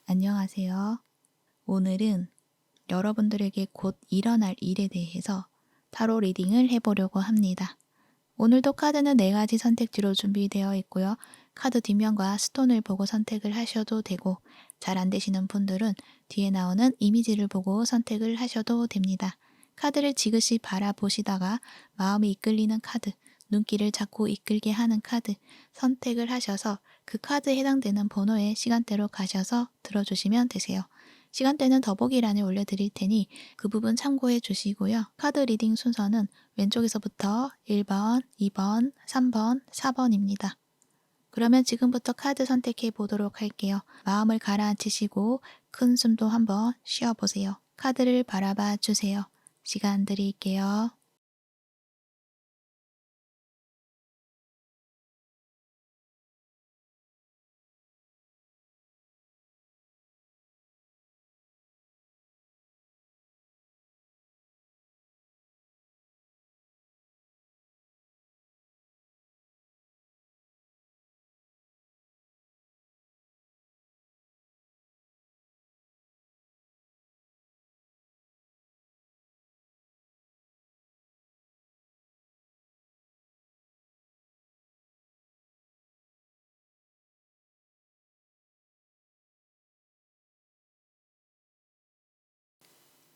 안녕하세요. 오늘은 여러분들에게 곧 일어날 일에 대해서 타로 리딩을 해보려고 합니다. 오늘도 카드는 4가지 선택지로 준비되어 있고요. 카드 뒷면과 스톤을 보고 선택을 하셔도 되고, 잘 안 되시는 분들은 뒤에 나오는 이미지를 보고 선택을 하셔도 됩니다. 카드를 지그시 바라보시다가 마음이 이끌리는 카드, 눈길을 자꾸 이끌게 하는 카드 선택을 하셔서 그 카드에 해당되는 번호에 시간대로 가셔서 들어주시면 되세요. 시간대는 더보기란에 올려드릴 테니 그 부분 참고해 주시고요. 카드 리딩 순서는 왼쪽에서부터 1번, 2번, 3번, 4번입니다. 그러면 지금부터 카드 선택해 보도록 할게요. 마음을 가라앉히시고 큰 숨도 한번 쉬어보세요. 카드를 바라봐 주세요. 시간 드릴게요.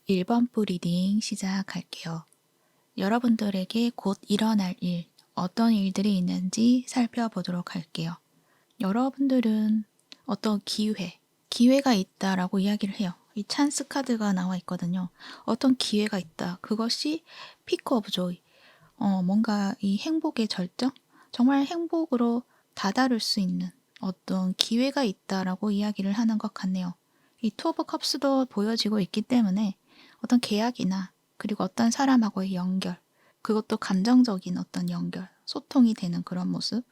1번 부 리딩 시작할게요. 여러분들에게 곧 일어날 일, 어떤 일들이 있는지 살펴보도록 할게요. 여러분들은 어떤 기회가 있다라고 이야기를 해요. 이 찬스 카드가 나와 있거든요. 어떤 기회가 있다. 그것이 피크 오브 조이. 뭔가 이 행복의 절정? 정말 행복으로 다다를 수 있는 어떤 기회가 있다라고 이야기를 하는 것 같네요. 이 투 오브 컵스도 보여지고 있기 때문에 어떤 계약이나 그리고 어떤 사람하고의 연결, 그것도 감정적인 어떤 연결, 소통이 되는 그런 모습,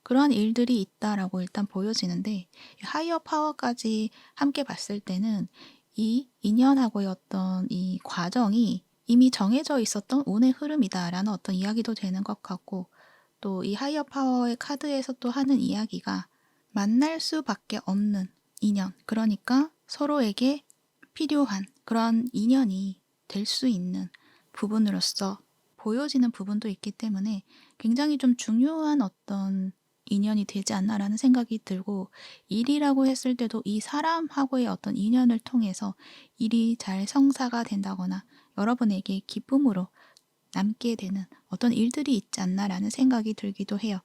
그러한 일들이 있다라고 일단 보여지는데, 하이어 파워까지 함께 봤을 때는 이 인연하고의 어떤 이 과정이 이미 정해져 있었던 운의 흐름이다라는 어떤 이야기도 되는 것 같고, 또 이 하이어 파워의 카드에서 또 하는 이야기가 만날 수밖에 없는 인연, 그러니까 서로에게 필요한 그런 인연이 될 수 있는 부분으로서 보여지는 부분도 있기 때문에 굉장히 좀 중요한 어떤 인연이 되지 않나라는 생각이 들고, 일이라고 했을 때도 이 사람하고의 어떤 인연을 통해서 일이 잘 성사가 된다거나 여러분에게 기쁨으로 남게 되는 어떤 일들이 있지 않나라는 생각이 들기도 해요.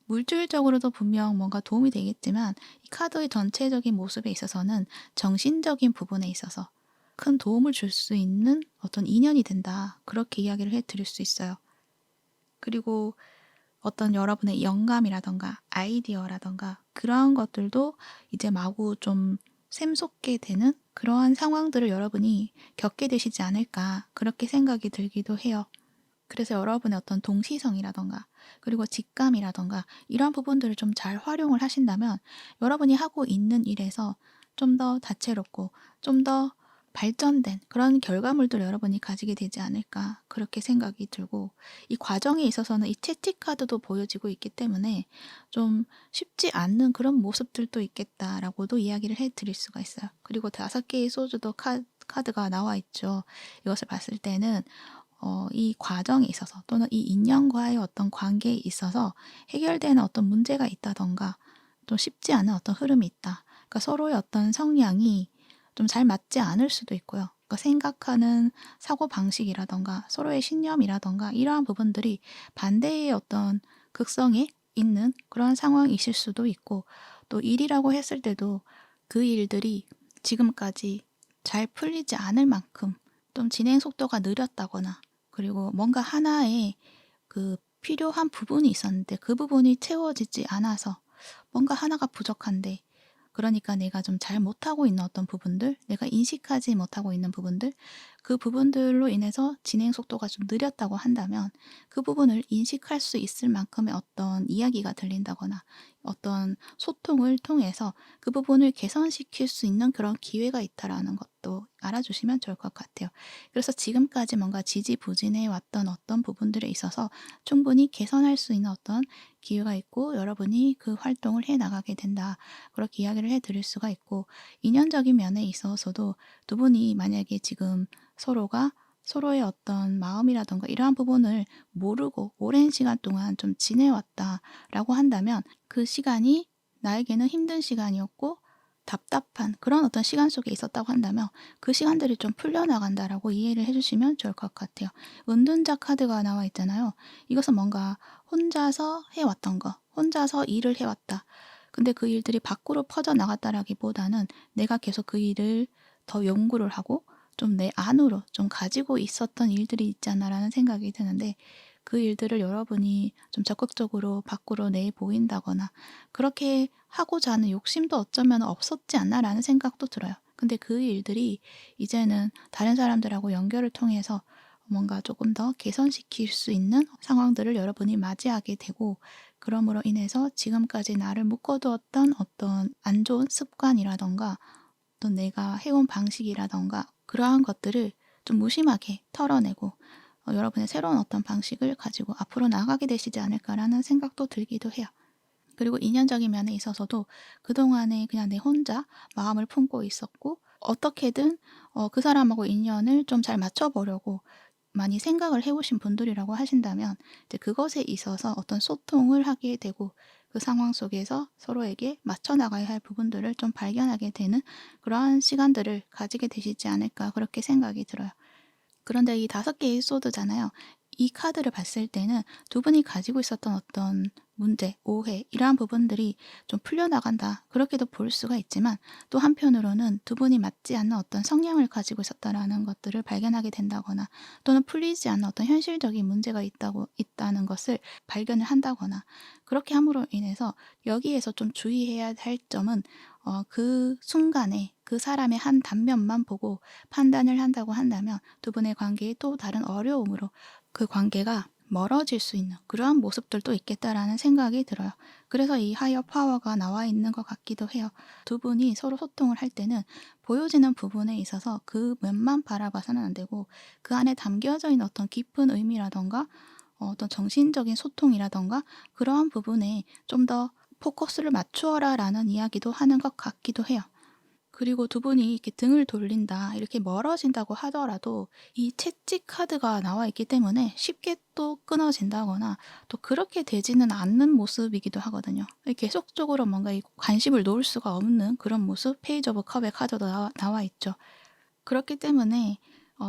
물질적으로도 분명 뭔가 도움이 되겠지만 이 카드의 전체적인 모습에 있어서는 정신적인 부분에 있어서 큰 도움을 줄 수 있는 어떤 인연이 된다. 그렇게 이야기를 해드릴 수 있어요. 그리고 어떤 여러분의 영감이라던가 아이디어라던가 그러한 것들도 이제 마구 좀 샘솟게 되는 그러한 상황들을 여러분이 겪게 되시지 않을까, 그렇게 생각이 들기도 해요. 그래서 여러분의 어떤 동시성이라던가 그리고 직감이라던가 이러한 부분들을 좀 잘 활용을 하신다면 여러분이 하고 있는 일에서 좀 더 다채롭고 좀 더 발전된 그런 결과물들을 여러분이 가지게 되지 않을까, 그렇게 생각이 들고, 이 과정에 있어서는 이 채찍카드도 보여지고 있기 때문에 좀 쉽지 않는 그런 모습들도 있겠다라고도 이야기를 해드릴 수가 있어요. 그리고 5개의 소주도 카드가 나와 있죠. 이것을 봤을 때는 이 과정에 있어서 또는 이 인연과의 어떤 관계에 있어서 해결되는 어떤 문제가 있다던가 좀 쉽지 않은 어떤 흐름이 있다. 그러니까 서로의 어떤 성향이 좀 잘 맞지 않을 수도 있고요. 그러니까 생각하는 사고방식이라던가 서로의 신념이라던가 이러한 부분들이 반대의 어떤 극성에 있는 그러한 상황이실 수도 있고, 또 일이라고 했을 때도 그 일들이 지금까지 잘 풀리지 않을 만큼 좀 진행 속도가 느렸다거나, 그리고 뭔가 하나의 그 필요한 부분이 있었는데 그 부분이 채워지지 않아서 뭔가 하나가 부족한데, 그러니까 내가 좀 잘 못하고 있는 어떤 부분들, 내가 인식하지 못하고 있는 부분들, 그 부분들로 인해서 진행 속도가 좀 느렸다고 한다면 그 부분을 인식할 수 있을 만큼의 어떤 이야기가 들린다거나 어떤 소통을 통해서 그 부분을 개선시킬 수 있는 그런 기회가 있다라는 것도 알아주시면 좋을 것 같아요. 그래서 지금까지 뭔가 지지부진해 왔던 어떤 부분들에 있어서 충분히 개선할 수 있는 어떤 기회가 있고 여러분이 그 활동을 해 나가게 된다. 그렇게 이야기를 해 드릴 수가 있고 인연적인 면에 있어서도 두 분이 만약에 지금 서로가 서로의 어떤 마음이라든가 이러한 부분을 모르고 오랜 시간 동안 좀 지내왔다라고 한다면 그 시간이 나에게는 힘든 시간이었고 답답한 그런 어떤 시간 속에 있었다고 한다면 그 시간들이 좀 풀려나간다라고 이해를 해주시면 좋을 것 같아요. 은둔자 카드가 나와 있잖아요. 이것은 뭔가 혼자서 해왔던 거, 혼자서 일을 해왔다. 근데 그 일들이 밖으로 퍼져나갔다라기보다는 내가 계속 그 일을 더 연구를 하고 좀 내 안으로 좀 가지고 있었던 일들이 있잖아라는 생각이 드는데 그 일들을 여러분이 좀 적극적으로 밖으로 내보인다거나 그렇게 하고자 하는 욕심도 어쩌면 없었지 않나라는 생각도 들어요. 근데 그 일들이 이제는 다른 사람들하고 연결을 통해서 뭔가 조금 더 개선시킬 수 있는 상황들을 여러분이 맞이하게 되고 그럼으로 인해서 지금까지 나를 묶어두었던 어떤 안 좋은 습관이라던가 또 내가 해온 방식이라던가 그러한 것들을 좀 무심하게 털어내고 여러분의 새로운 어떤 방식을 가지고 앞으로 나아가게 되시지 않을까라는 생각도 들기도 해요. 그리고 인연적인 면에 있어서도 그동안에 그냥 내 혼자 마음을 품고 있었고 어떻게든 그 사람하고 인연을 좀 잘 맞춰보려고 많이 생각을 해오신 분들이라고 하신다면 이제 그것에 있어서 어떤 소통을 하게 되고 그 상황 속에서 서로에게 맞춰 나가야 할 부분들을 좀 발견하게 되는 그러한 시간들을 가지게 되시지 않을까 그렇게 생각이 들어요. 그런데 이 5개의 소드잖아요. 이 카드를 봤을 때는 두 분이 가지고 있었던 어떤 문제, 오해 이러한 부분들이 좀 풀려나간다. 그렇게도 볼 수가 있지만 또 한편으로는 두 분이 맞지 않는 어떤 성향을 가지고 있었다라는 것들을 발견하게 된다거나 또는 풀리지 않는 어떤 현실적인 문제가 있다는 것을 발견을 한다거나 그렇게 함으로 인해서 여기에서 좀 주의해야 할 점은 그 순간에 그 사람의 한 단면만 보고 판단을 한다고 한다면 두 분의 관계에 또 다른 어려움으로 그 관계가 멀어질 수 있는 그러한 모습들도 있겠다라는 생각이 들어요. 그래서 이 하이어 파워가 나와 있는 것 같기도 해요. 두 분이 서로 소통을 할 때는 보여지는 부분에 있어서 그 면만 바라봐서는 안 되고 그 안에 담겨져 있는 어떤 깊은 의미라던가 어떤 정신적인 소통이라던가 그러한 부분에 좀 더 포커스를 맞추어라 라는 이야기도 하는 것 같기도 해요. 그리고 두 분이 이렇게 등을 돌린다, 이렇게 멀어진다고 하더라도 이 채찍 카드가 나와 있기 때문에 쉽게 또 끊어진다거나 또 그렇게 되지는 않는 모습이기도 하거든요. 계속적으로 뭔가 이 관심을 놓을 수가 없는 그런 모습, 페이지 오브 컵의 카드도 나와 있죠. 그렇기 때문에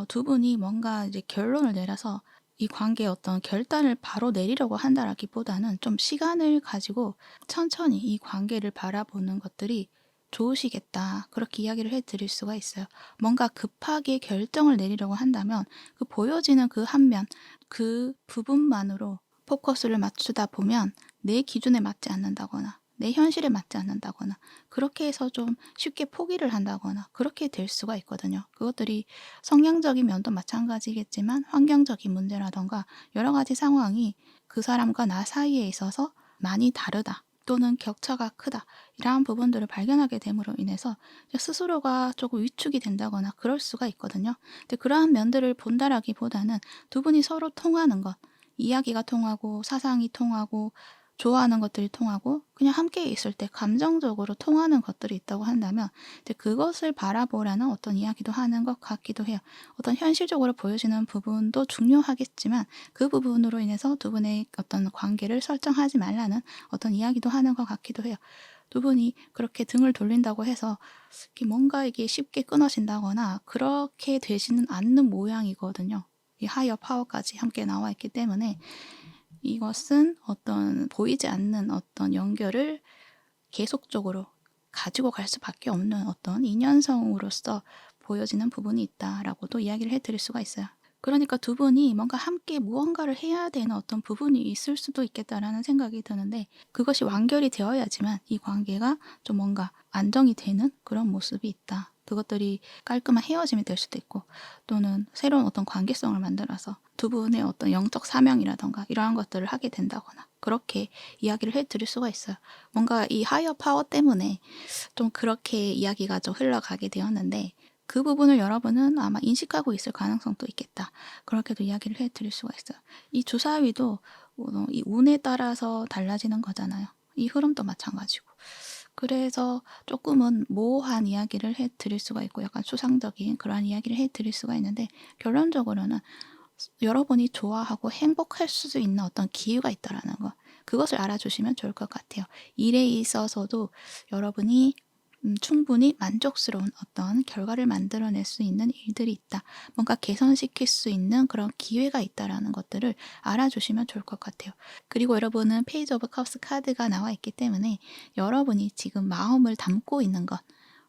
두 분이 뭔가 이제 결론을 내려서 이 관계의 어떤 결단을 바로 내리려고 한다라기보다는 좀 시간을 가지고 천천히 이 관계를 바라보는 것들이 좋으시겠다. 그렇게 이야기를 해드릴 수가 있어요. 뭔가 급하게 결정을 내리려고 한다면 그 보여지는 그 한 면, 그 부분만으로 포커스를 맞추다 보면 내 기준에 맞지 않는다거나 내 현실에 맞지 않는다거나 그렇게 해서 좀 쉽게 포기를 한다거나 그렇게 될 수가 있거든요. 그것들이 성향적인 면도 마찬가지겠지만 환경적인 문제라던가 여러 가지 상황이 그 사람과 나 사이에 있어서 많이 다르다. 또는 격차가 크다. 이러한 부분들을 발견하게 됨으로 인해서 스스로가 조금 위축이 된다거나 그럴 수가 있거든요. 근데 그러한 면들을 본다라기보다는 두 분이 서로 통하는 것, 이야기가 통하고 사상이 통하고 좋아하는 것들이 통하고 그냥 함께 있을 때 감정적으로 통하는 것들이 있다고 한다면 이제 그것을 바라보라는 어떤 이야기도 하는 것 같기도 해요. 어떤 현실적으로 보여지는 부분도 중요하겠지만 그 부분으로 인해서 두 분의 어떤 관계를 설정하지 말라는 어떤 이야기도 하는 것 같기도 해요. 두 분이 그렇게 등을 돌린다고 해서 뭔가 이게 쉽게 끊어진다거나 그렇게 되지는 않는 모양이거든요. 이 하이어 파워까지 함께 나와 있기 때문에 이것은 어떤 보이지 않는 어떤 연결을 계속적으로 가지고 갈 수밖에 없는 어떤 인연성으로서 보여지는 부분이 있다라고도 이야기를 해드릴 수가 있어요. 그러니까 두 분이 뭔가 함께 무언가를 해야 되는 어떤 부분이 있을 수도 있겠다라는 생각이 드는데 그것이 완결이 되어야지만 이 관계가 좀 뭔가 안정이 되는 그런 모습이 있다. 그것들이 깔끔한 헤어짐이 될 수도 있고 또는 새로운 어떤 관계성을 만들어서 두 분의 어떤 영적 사명이라던가 이러한 것들을 하게 된다거나 그렇게 이야기를 해드릴 수가 있어요. 뭔가 이 하이어 파워 때문에 좀 그렇게 이야기가 좀 흘러가게 되었는데 그 부분을 여러분은 아마 인식하고 있을 가능성도 있겠다. 그렇게도 이야기를 해드릴 수가 있어요. 이 주사위도 이 운에 따라서 달라지는 거잖아요. 이 흐름도 마찬가지고. 그래서 조금은 모호한 이야기를 해드릴 수가 있고 약간 추상적인 그러한 이야기를 해드릴 수가 있는데 결론적으로는 여러분이 좋아하고 행복할 수 있는 어떤 기회가 있다라는 거 그것을 알아주시면 좋을 것 같아요. 일에 있어서도 여러분이 충분히 만족스러운 어떤 결과를 만들어낼 수 있는 일들이 있다. 뭔가 개선시킬 수 있는 그런 기회가 있다라는 것들을 알아주시면 좋을 것 같아요. 그리고 여러분은 페이지 오브 컵스 카드가 나와 있기 때문에 여러분이 지금 마음을 담고 있는 것,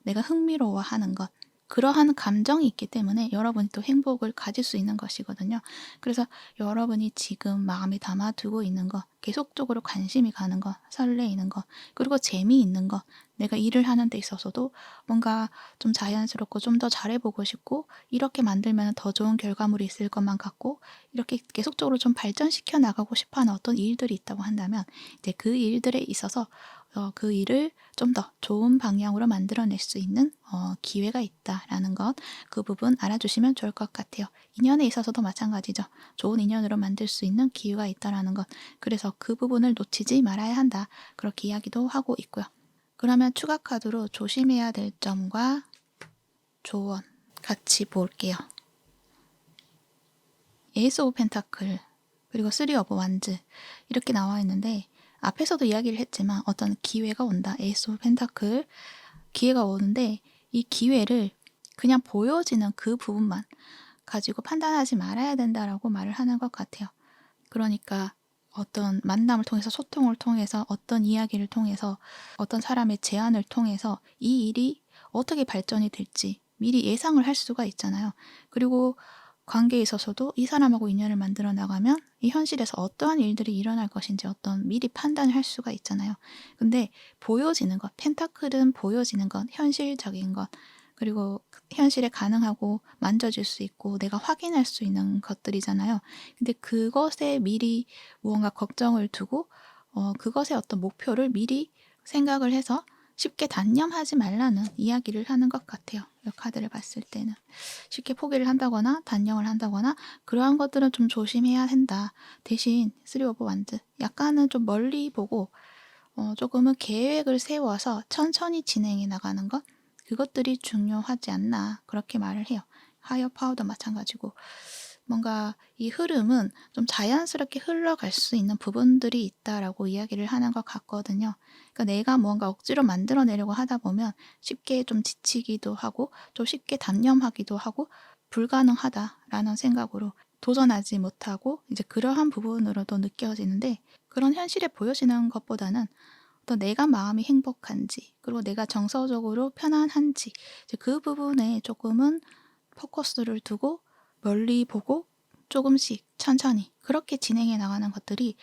내가 흥미로워하는 것, 그러한 감정이 있기 때문에 여러분이 또 행복을 가질 수 있는 것이거든요. 그래서 여러분이 지금 마음에 담아두고 있는 것, 계속적으로 관심이 가는 것, 설레이는 것, 그리고 재미있는 것, 내가 일을 하는 데 있어서도 뭔가 좀 자연스럽고 좀 더 잘해보고 싶고 이렇게 만들면 더 좋은 결과물이 있을 것만 같고 이렇게 계속적으로 좀 발전시켜 나가고 싶어하는 어떤 일들이 있다고 한다면 이제 그 일들에 있어서 그 일을 좀 더 좋은 방향으로 만들어낼 수 있는 기회가 있다라는 것, 그 부분 알아주시면 좋을 것 같아요. 인연에 있어서도 마찬가지죠. 좋은 인연으로 만들 수 있는 기회가 있다라는 것, 그래서 그 부분을 놓치지 말아야 한다. 그렇게 이야기도 하고 있고요. 그러면 추가 카드로 조심해야 될 점과 조언 같이 볼게요. 에이스 오브 펜타클 그리고 3 오브 완즈 이렇게 나와 있는데 앞에서도 이야기를 했지만 어떤 기회가 온다. 에이스 오브 펜타클 기회가 오는데 이 기회를 그냥 보여지는 그 부분만 가지고 판단하지 말아야 된다라고 말을 하는 것 같아요. 그러니까 어떤 만남을 통해서 소통을 통해서 어떤 이야기를 통해서 어떤 사람의 제안을 통해서 이 일이 어떻게 발전이 될지 미리 예상을 할 수가 있잖아요. 그리고 관계에 있어서도 이 사람하고 인연을 만들어 나가면 이 현실에서 어떠한 일들이 일어날 것인지 어떤 미리 판단을 할 수가 있잖아요. 근데 보여지는 것, 펜타클은 보여지는 것, 현실적인 것, 그리고 현실에 가능하고 만져질 수 있고 내가 확인할 수 있는 것들이잖아요. 근데 그것에 미리 무언가 걱정을 두고 그것의 어떤 목표를 미리 생각을 해서 쉽게 단념하지 말라는 이야기를 하는 것 같아요. 이 카드를 봤을 때는. 쉽게 포기를 한다거나 단념을 한다거나 그러한 것들은 좀 조심해야 한다. 대신 3 오브 완드 약간은 좀 멀리 보고 조금은 계획을 세워서 천천히 진행해 나가는 것 그것들이 중요하지 않나 그렇게 말을 해요. 하이어 파워도 마찬가지고 뭔가 이 흐름은 좀 자연스럽게 흘러갈 수 있는 부분들이 있다라고 이야기를 하는 것 같거든요. 그러니까 내가 뭔가 억지로 만들어내려고 하다 보면 쉽게 좀 지치기도 하고 좀 쉽게 단념하기도 하고 불가능하다라는 생각으로 도전하지 못하고 이제 그러한 부분으로도 느껴지는데 그런 현실에 보여지는 것보다는 또 내가 마음이 행복한지 그리고 내가 정서적으로 편안한지 이제 그 부분에 조금은 포커스를 두고 멀리 보고 조금씩 천천히 그렇게 진행해 나가는 것들이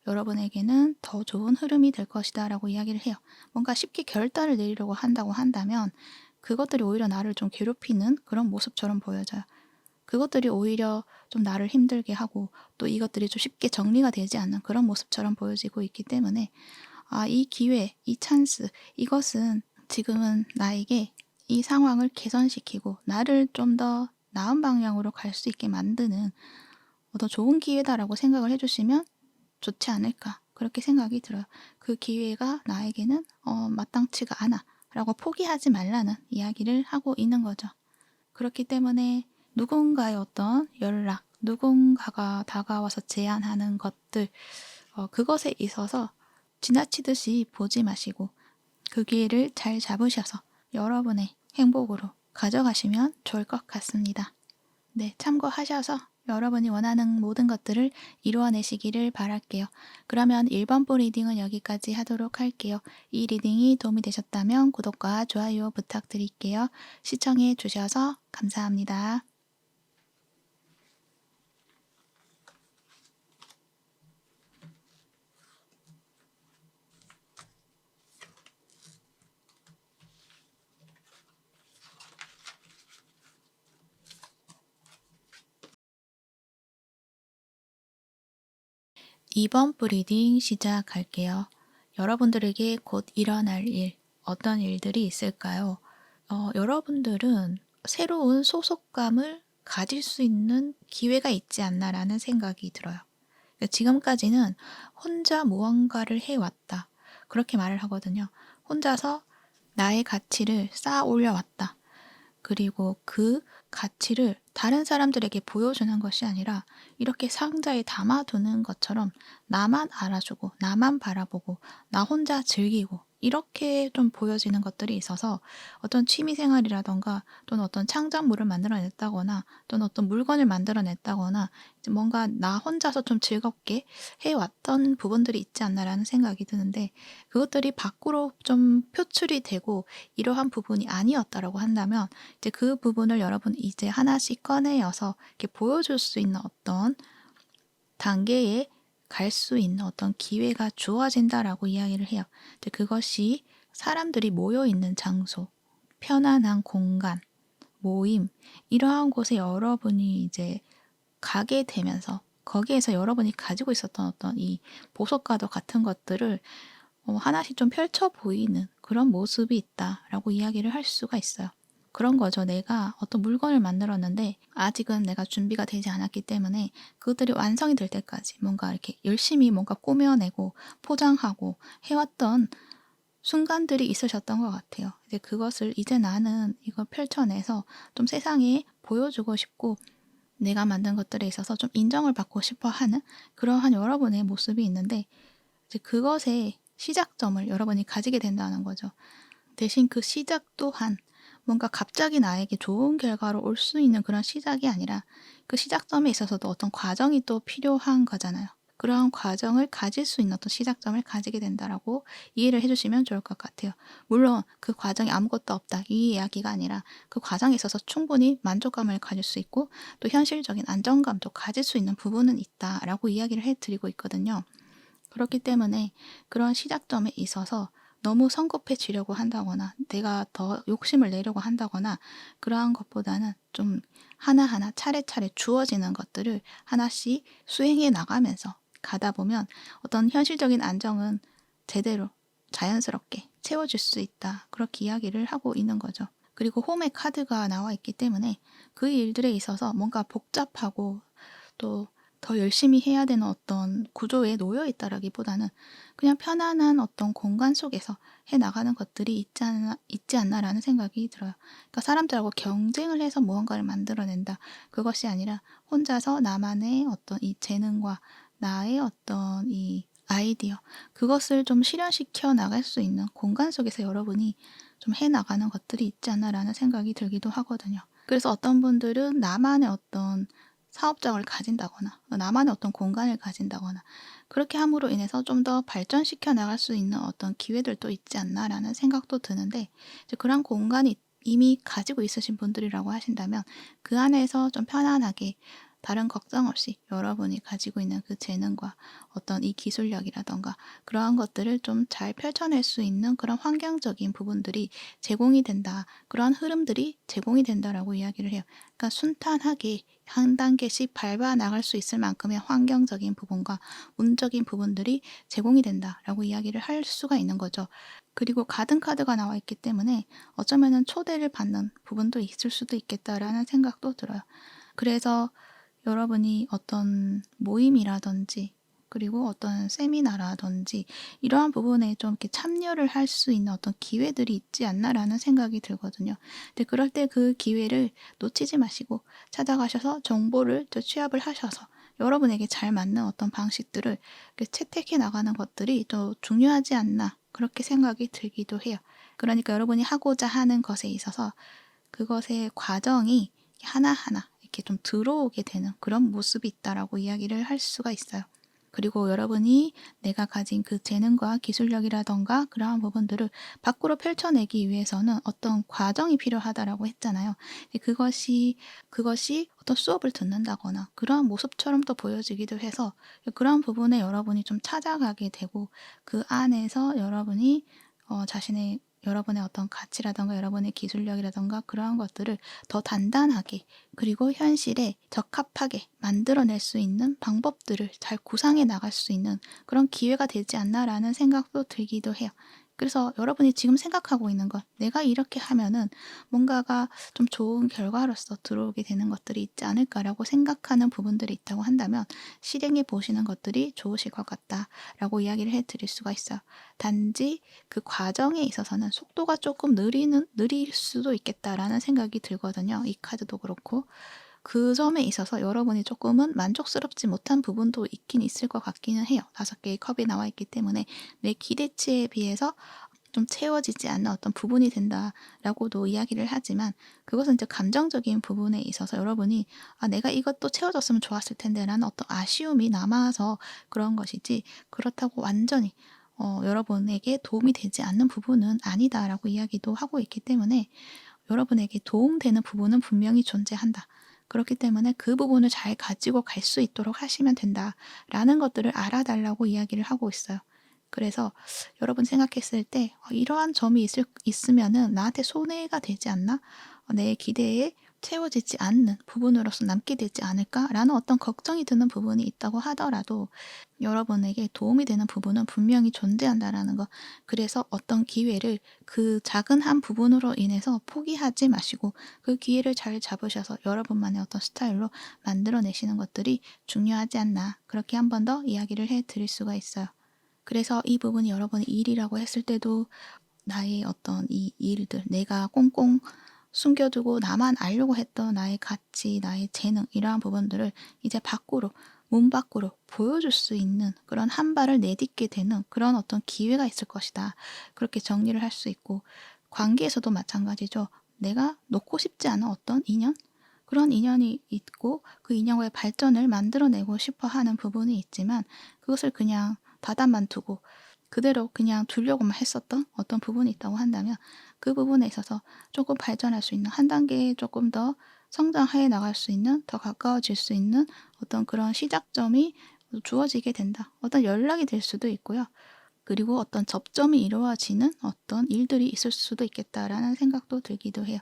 여러분에게는 더 좋은 흐름이 될 것이다 라고 이야기를 해요. 뭔가 쉽게 결단을 내리려고 한다고 한다면 그것들이 오히려 나를 좀 괴롭히는 그런 모습처럼 보여져요. 그것들이 오히려 좀 나를 힘들게 하고 또 이것들이 좀 쉽게 정리가 되지 않는 그런 모습처럼 보여지고 있기 때문에 이 기회, 이 찬스, 이것은 지금은 나에게 이 상황을 개선시키고 나를 좀 더 나은 방향으로 갈 수 있게 만드는 더 좋은 기회다라고 생각을 해주시면 좋지 않을까 그렇게 생각이 들어요. 그 기회가 나에게는 마땅치가 않아 라고 포기하지 말라는 이야기를 하고 있는 거죠. 그렇기 때문에 누군가의 어떤 연락, 누군가가 다가와서 제안하는 것들 그것에 있어서 지나치듯이 보지 마시고 그 기회를 잘 잡으셔서 여러분의 행복으로 가져가시면 좋을 것 같습니다. 네, 참고하셔서 여러분이 원하는 모든 것들을 이루어내시기를 바랄게요. 그러면 1번부 리딩은 여기까지 하도록 할게요. 이 리딩이 도움이 되셨다면 구독과 좋아요 부탁드릴게요. 시청해 주셔서 감사합니다. 2번부 리딩 시작할게요. 여러분들에게 곧 일어날 일, 어떤 일들이 있을까요? 여러분들은 새로운 소속감을 가질 수 있는 기회가 있지 않나라는 생각이 들어요. 그러니까 지금까지는 혼자 무언가를 해왔다. 그렇게 말을 하거든요. 혼자서 나의 가치를 쌓아 올려왔다. 그리고 그 가치를 다른 사람들에게 보여주는 것이 아니라 이렇게 상자에 담아두는 것처럼 나만 알아주고 나만 바라보고 나 혼자 즐기고 이렇게 좀 보여지는 것들이 있어서 어떤 취미생활이라던가 또는 어떤 창작물을 만들어냈다거나 또는 어떤 물건을 만들어냈다거나 이제 뭔가 나 혼자서 좀 즐겁게 해왔던 부분들이 있지 않나라는 생각이 드는데 그것들이 밖으로 좀 표출이 되고 이러한 부분이 아니었다라고 한다면 이제 그 부분을 여러분 이제 하나씩 꺼내어서 이렇게 보여줄 수 있는 어떤 단계에 갈 수 있는 어떤 기회가 주어진다라고 이야기를 해요. 이제 그것이 사람들이 모여 있는 장소, 편안한 공간, 모임, 이러한 곳에 여러분이 이제 가게 되면서 거기에서 여러분이 가지고 있었던 어떤 이 보석과도 같은 것들을 하나씩 좀 펼쳐 보이는 그런 모습이 있다라고 이야기를 할 수가 있어요. 그런 거죠. 내가 어떤 물건을 만들었는데 아직은 내가 준비가 되지 않았기 때문에 그것들이 완성이 될 때까지 뭔가 이렇게 열심히 뭔가 꾸며내고 포장하고 해왔던 순간들이 있으셨던 것 같아요. 이제 그것을 이제 나는 이걸 펼쳐내서 좀 세상에 보여주고 싶고 내가 만든 것들에 있어서 좀 인정을 받고 싶어 하는 그러한 여러분의 모습이 있는데 이제 그것의 시작점을 여러분이 가지게 된다는 거죠. 대신 그 시작 또한 뭔가 갑자기 나에게 좋은 결과로 올 수 있는 그런 시작이 아니라 그 시작점에 있어서도 어떤 과정이 또 필요한 거잖아요. 그러한 과정을 가질 수 있는 어떤 시작점을 가지게 된다라고 이해를 해주시면 좋을 것 같아요. 물론 그 과정이 아무것도 없다 이 이야기가 아니라 그 과정에 있어서 충분히 만족감을 가질 수 있고 또 현실적인 안정감도 가질 수 있는 부분은 있다라고 이야기를 해드리고 있거든요. 그렇기 때문에 그런 시작점에 있어서 너무 성급해지려고 한다거나 내가 더 욕심을 내려고 한다거나 그러한 것보다는 좀 하나하나 차례차례 주어지는 것들을 하나씩 수행해 나가면서 가다 보면 어떤 현실적인 안정은 제대로 자연스럽게 채워질 수 있다. 그렇게 이야기를 하고 있는 거죠. 그리고 홈의 카드가 나와 있기 때문에 그 일들에 있어서 뭔가 복잡하고 또 더 열심히 해야 되는 어떤 구조에 놓여 있다라기보다는 그냥 편안한 어떤 공간 속에서 해 나가는 것들이 있지 않나라는 생각이 들어요. 그러니까 사람들하고 경쟁을 해서 무언가를 만들어낸다. 그것이 아니라 혼자서 나만의 어떤 이 재능과 나의 어떤 이 아이디어, 그것을 좀 실현시켜 나갈 수 있는 공간 속에서 여러분이 좀 해 나가는 것들이 있지 않나라는 생각이 들기도 하거든요. 그래서 어떤 분들은 나만의 어떤 사업장을 가진다거나 나만의 어떤 공간을 가진다거나 그렇게 함으로 인해서 좀 더 발전시켜 나갈 수 있는 어떤 기회들도 있지 않나라는 생각도 드는데 이제 그런 공간이 이미 가지고 있으신 분들이라고 하신다면 그 안에서 좀 편안하게 다른 걱정 없이 여러분이 가지고 있는 그 재능과 어떤 이 기술력이라던가 그러한 것들을 좀 잘 펼쳐낼 수 있는 그런 환경적인 부분들이 제공이 된다. 그러한 흐름들이 제공이 된다라고 이야기를 해요. 그러니까 순탄하게 한 단계씩 밟아 나갈 수 있을 만큼의 환경적인 부분과 운적인 부분들이 제공이 된다라고 이야기를 할 수가 있는 거죠. 그리고 가든 카드가 나와 있기 때문에 어쩌면은 초대를 받는 부분도 있을 수도 있겠다라는 생각도 들어요. 그래서 여러분이 어떤 모임이라든지 그리고 어떤 세미나라든지 이러한 부분에 좀 이렇게 참여를 할 수 있는 어떤 기회들이 있지 않나라는 생각이 들거든요. 근데 그럴 때 그 기회를 놓치지 마시고 찾아가셔서 정보를 또 취합을 하셔서 여러분에게 잘 맞는 어떤 방식들을 이렇게 채택해 나가는 것들이 또 중요하지 않나 그렇게 생각이 들기도 해요. 그러니까 여러분이 하고자 하는 것에 있어서 그것의 과정이 하나하나 이렇게 좀 들어오게 되는 그런 모습이 있다라고 이야기를 할 수가 있어요. 그리고 여러분이 내가 가진 그 재능과 기술력이라던가 그러한 부분들을 밖으로 펼쳐내기 위해서는 어떤 과정이 필요하다라고 했잖아요. 그것이 어떤 수업을 듣는다거나 그러한 모습처럼 또 보여지기도 해서 그러한 부분에 여러분이 좀 찾아가게 되고 그 안에서 여러분이 여러분의 어떤 가치라던가 여러분의 기술력이라던가 그러한 것들을 더 단단하게 그리고 현실에 적합하게 만들어낼 수 있는 방법들을 잘 구상해 나갈 수 있는 그런 기회가 되지 않나라는 생각도 들기도 해요. 그래서 여러분이 지금 생각하고 있는 것, 내가 이렇게 하면은 뭔가가 좀 좋은 결과로서 들어오게 되는 것들이 있지 않을까라고 생각하는 부분들이 있다고 한다면 실행해 보시는 것들이 좋으실 것 같다라고 이야기를 해드릴 수가 있어요. 단지 그 과정에 있어서는 속도가 조금 느릴 수도 있겠다라는 생각이 들거든요. 이 카드도 그렇고. 그 점에 있어서 여러분이 조금은 만족스럽지 못한 부분도 있긴 있을 것 같기는 해요. 5개의 컵이 나와 있기 때문에 내 기대치에 비해서 좀 채워지지 않는 어떤 부분이 된다라고도 이야기를 하지만 그것은 이제 감정적인 부분에 있어서 여러분이 내가 이것도 채워졌으면 좋았을 텐데 라는 어떤 아쉬움이 남아서 그런 것이지 그렇다고 완전히 여러분에게 도움이 되지 않는 부분은 아니다라고 이야기도 하고 있기 때문에 여러분에게 도움되는 부분은 분명히 존재한다. 그렇기 때문에 그 부분을 잘 가지고 갈 수 있도록 하시면 된다라는 것들을 알아달라고 이야기를 하고 있어요. 그래서 여러분 생각했을 때 이러한 점이 있으면은 나한테 손해가 되지 않나? 내 기대에 채워지지 않는 부분으로서 남게 되지 않을까라는 어떤 걱정이 드는 부분이 있다고 하더라도 여러분에게 도움이 되는 부분은 분명히 존재한다라는 거. 그래서 어떤 기회를 그 작은 한 부분으로 인해서 포기하지 마시고 그 기회를 잘 잡으셔서 여러분만의 어떤 스타일로 만들어내시는 것들이 중요하지 않나. 그렇게 한 번 더 이야기를 해드릴 수가 있어요. 그래서 이 부분이 여러분이 일이라고 했을 때도 나의 어떤 이 일들, 내가 꽁꽁 숨겨두고 나만 알려고 했던 나의 가치, 나의 재능, 이러한 부분들을 이제 밖으로, 문 밖으로 보여줄 수 있는 그런 한 발을 내딛게 되는 그런 어떤 기회가 있을 것이다. 그렇게 정리를 할 수 있고, 관계에서도 마찬가지죠. 내가 놓고 싶지 않은 어떤 인연? 그런 인연이 있고 그 인연과의 발전을 만들어내고 싶어 하는 부분이 있지만 그것을 그냥 닫아만 두고 그대로 그냥 두려고만 했었던 어떤 부분이 있다고 한다면 그 부분에 있어서 조금 발전할 수 있는 한 단계 조금 더 성장해 나갈 수 있는 더 가까워질 수 있는 어떤 그런 시작점이 주어지게 된다. 어떤 연락이 될 수도 있고요. 그리고 어떤 접점이 이루어지는 어떤 일들이 있을 수도 있겠다라는 생각도 들기도 해요.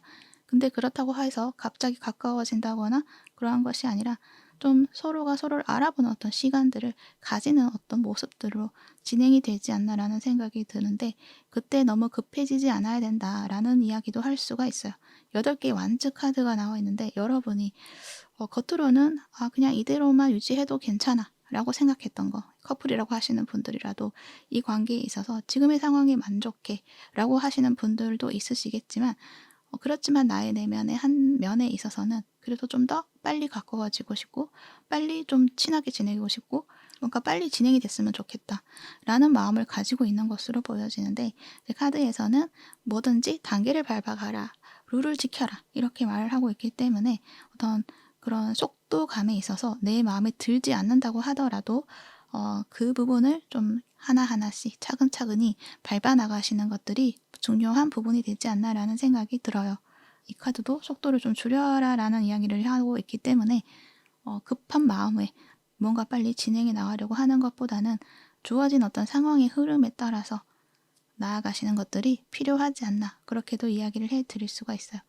근데 그렇다고 해서 갑자기 가까워진다거나 그러한 것이 아니라 좀 서로가 서로를 알아보는 어떤 시간들을 가지는 어떤 모습들로 진행이 되지 않나라는 생각이 드는데 그때 너무 급해지지 않아야 된다라는 이야기도 할 수가 있어요. 8개 완즈 카드가 나와 있는데 여러분이 겉으로는 그냥 이대로만 유지해도 괜찮아 라고 생각했던 거, 커플이라고 하시는 분들이라도 이 관계에 있어서 지금의 상황에 만족해 라고 하시는 분들도 있으시겠지만 그렇지만 나의 내면의 한 면에 있어서는 그래도 좀 더 빨리 가까워지고 싶고 빨리 좀 친하게 지내고 싶고 뭔가 빨리 진행이 됐으면 좋겠다 라는 마음을 가지고 있는 것으로 보여지는데 카드에서는 뭐든지 단계를 밟아가라, 룰을 지켜라 이렇게 말을 하고 있기 때문에 어떤 그런 속도감에 있어서 내 마음에 들지 않는다고 하더라도 그 부분을 좀 하나하나씩 차근차근히 밟아 나가시는 것들이 중요한 부분이 되지 않나라는 생각이 들어요. 이 카드도 속도를 좀 줄여라 라는 이야기를 하고 있기 때문에 급한 마음에 뭔가 빨리 진행해 나가려고 하는 것보다는 주어진 어떤 상황의 흐름에 따라서 나아가시는 것들이 필요하지 않나 그렇게도 이야기를 해드릴 수가 있어요.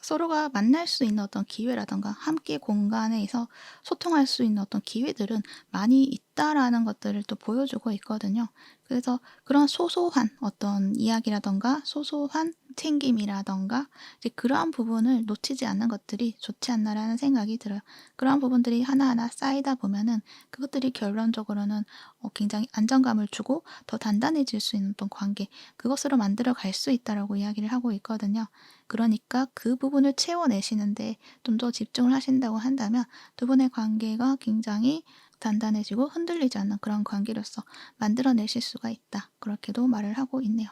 서로가 만날 수 있는 어떤 기회라던가 함께 공간에서 소통할 수 있는 어떤 기회들은 많이 있다라는 것들을 또 보여주고 있거든요. 그래서 그런 소소한 어떤 이야기라던가 소소한 챙김이라던가 이제 그러한 부분을 놓치지 않는 것들이 좋지 않나라는 생각이 들어요. 그러한 부분들이 하나하나 쌓이다 보면은 그것들이 결론적으로는 굉장히 안정감을 주고 더 단단해질 수 있는 어떤 관계, 그것으로 만들어 갈 수 있다라고 이야기를 하고 있거든요. 그러니까 그 부분을 채워내시는데 좀 더 집중을 하신다고 한다면 두 분의 관계가 굉장히 단단해지고 흔들리지 않는 그런 관계로서 만들어내실 수가 있다. 그렇게도 말을 하고 있네요.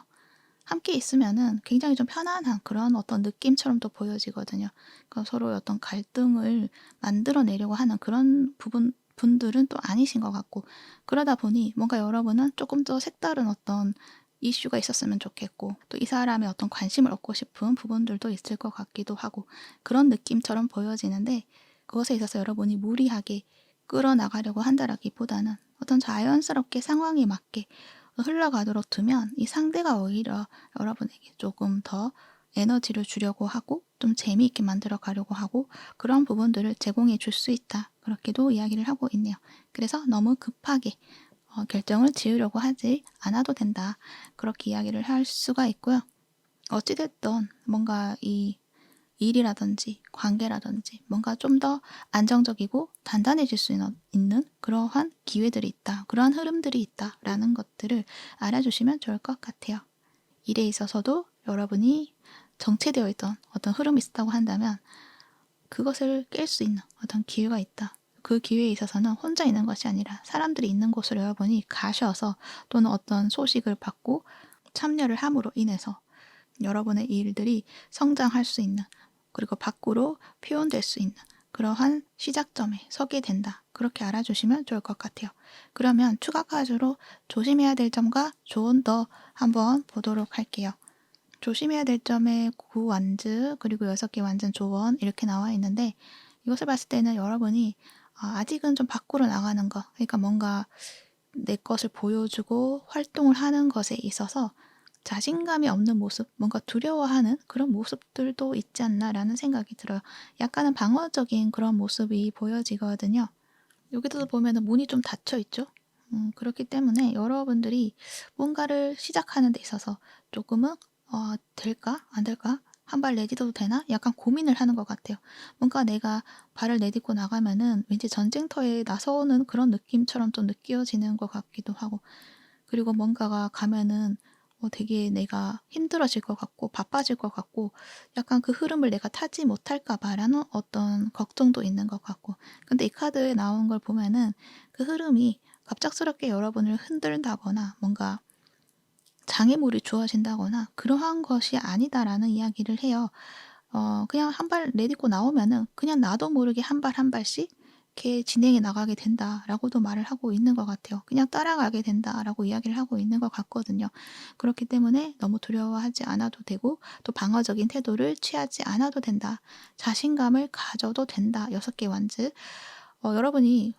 함께 있으면은 굉장히 좀 편안한 그런 어떤 느낌처럼 또 보여지거든요. 그러니까 서로의 어떤 갈등을 만들어내려고 하는 그런 분들은 또 아니신 것 같고 그러다 보니 뭔가 여러분은 조금 더 색다른 어떤 이슈가 있었으면 좋겠고 또 이 사람의 어떤 관심을 얻고 싶은 부분들도 있을 것 같기도 하고 그런 느낌처럼 보여지는데 그것에 있어서 여러분이 무리하게 끌어나가려고 한다라기보다는 어떤 자연스럽게 상황에 맞게 흘러가도록 두면 이 상대가 오히려 여러분에게 조금 더 에너지를 주려고 하고 좀 재미있게 만들어 가려고 하고 그런 부분들을 제공해 줄 수 있다. 그렇게도 이야기를 하고 있네요. 그래서 너무 급하게 결정을 지으려고 하지 않아도 된다. 그렇게 이야기를 할 수가 있고요. 어찌됐든 뭔가 이 일이라든지 관계라든지 뭔가 좀 더 안정적이고 단단해질 수 있는 그러한 기회들이 있다. 그러한 흐름들이 있다라는 것들을 알아주시면 좋을 것 같아요. 일에 있어서도 여러분이 정체되어 있던 어떤 흐름이 있었다고 한다면 그것을 깰 수 있는 어떤 기회가 있다. 그 기회에 있어서는 혼자 있는 것이 아니라 사람들이 있는 곳으로 여러분이 가셔서 또는 어떤 소식을 받고 참여를 함으로 인해서 여러분의 일들이 성장할 수 있는 그리고 밖으로 표현될 수 있는 그러한 시작점에 서게 된다. 그렇게 알아주시면 좋을 것 같아요. 그러면 추가 카드로 조심해야 될 점과 조언 더 한번 보도록 할게요. 조심해야 될 점에 9완즈 그리고 6개 완전 조언 이렇게 나와 있는데 이것을 봤을 때는 여러분이 아직은 좀 밖으로 나가는 것 그러니까 뭔가 내 것을 보여주고 활동을 하는 것에 있어서 자신감이 없는 모습, 뭔가 두려워하는 그런 모습들도 있지 않나라는 생각이 들어요. 약간은 방어적인 그런 모습이 보여지거든요. 여기도 보면은 문이 좀 닫혀 있죠. 그렇기 때문에 여러분들이 뭔가를 시작하는 데 있어서 조금은 될까? 안 될까? 한 발 내딛어도 되나? 약간 고민을 하는 것 같아요. 뭔가 내가 발을 내딛고 나가면은 왠지 전쟁터에 나서는 그런 느낌처럼 좀 느껴지는 것 같기도 하고 그리고 뭔가가 가면은 되게 내가 힘들어질 것 같고 바빠질 것 같고 약간 그 흐름을 내가 타지 못할까 봐라는 어떤 걱정도 있는 것 같고 근데 이 카드에 나온 걸 보면은 그 흐름이 갑작스럽게 여러분을 흔들다거나 뭔가 장애물이 주어진다거나 그러한 것이 아니다라는 이야기를 해요. 그냥 한 발 내딛고 나오면은 그냥 나도 모르게 한 발 한 발씩 이렇게 진행해 나가게 된다라고도 말을 하고 있는 것 같아요. 그냥 따라가게 된다라고 이야기를 하고 있는 것 같거든요. 그렇기 때문에 너무 두려워하지 않아도 되고 또 방어적인 태도를 취하지 않아도 된다. 자신감을 가져도 된다. 6개 완즈. 여러분이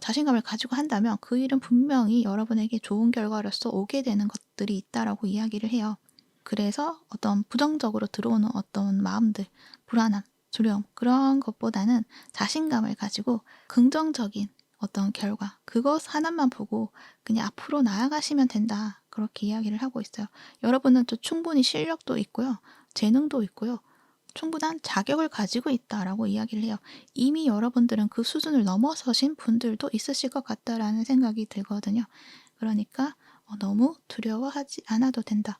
자신감을 가지고 한다면 그 일은 분명히 여러분에게 좋은 결과로서 오게 되는 것들이 있다라고 이야기를 해요. 그래서 어떤 부정적으로 들어오는 어떤 마음들, 불안함, 두려움 그런 것보다는 자신감을 가지고 긍정적인 어떤 결과 그것 하나만 보고 그냥 앞으로 나아가시면 된다. 그렇게 이야기를 하고 있어요. 여러분은 또 충분히 실력도 있고요. 재능도 있고요. 충분한 자격을 가지고 있다라고 이야기를 해요. 이미 여러분들은 그 수준을 넘어서신 분들도 있으실 것 같다라는 생각이 들거든요. 그러니까 너무 두려워하지 않아도 된다.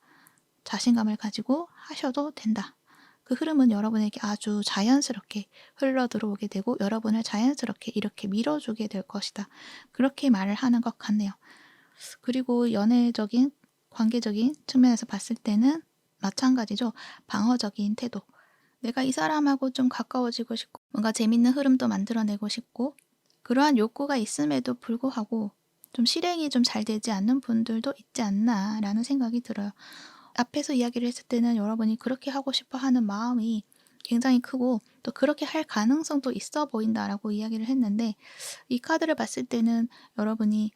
자신감을 가지고 하셔도 된다. 그 흐름은 여러분에게 아주 자연스럽게 흘러 들어오게 되고 여러분을 자연스럽게 이렇게 밀어주게 될 것이다. 그렇게 말을 하는 것 같네요. 그리고 연애적인, 관계적인 측면에서 봤을 때는 마찬가지죠. 방어적인 태도. 내가 이 사람하고 좀 가까워지고 싶고 뭔가 재밌는 흐름도 만들어내고 싶고 그러한 욕구가 있음에도 불구하고 좀 실행이 좀 잘 되지 않는 분들도 있지 않나라는 생각이 들어요. 앞에서 이야기를 했을 때는 여러분이 그렇게 하고 싶어 하는 마음이 굉장히 크고 또 그렇게 할 가능성도 있어 보인다라고 이야기를 했는데 이 카드를 봤을 때는 여러분이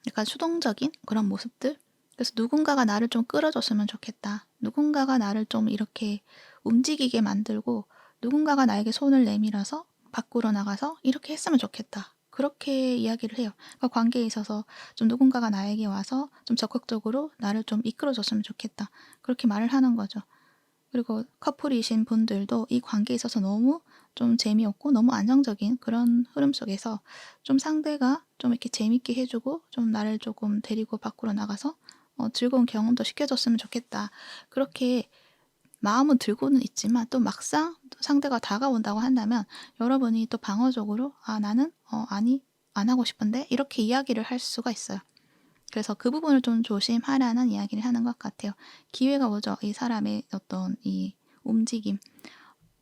약간 수동적인 그런 모습들 그래서 누군가가 나를 좀 끌어줬으면 좋겠다. 누군가가 나를 좀 이렇게 움직이게 만들고 누군가가 나에게 손을 내밀어서 밖으로 나가서 이렇게 했으면 좋겠다. 그렇게 이야기를 해요. 그러니까 관계에 있어서 좀 누군가가 나에게 와서 좀 적극적으로 나를 좀 이끌어줬으면 좋겠다. 그렇게 말을 하는 거죠. 그리고 커플이신 분들도 이 관계에 있어서 너무 좀 재미없고 너무 안정적인 그런 흐름 속에서 좀 상대가 좀 이렇게 재밌게 해주고 좀 나를 조금 데리고 밖으로 나가서 즐거운 경험도 시켜줬으면 좋겠다. 그렇게 마음은 들고는 있지만 또 막상 또 상대가 다가온다고 한다면 여러분이 또 방어적으로 나는 아니 안 하고 싶은데 이렇게 이야기를 할 수가 있어요. 그래서 그 부분을 좀 조심하라는 이야기를 하는 것 같아요. 기회가 오죠. 이 사람의 어떤 이 움직임,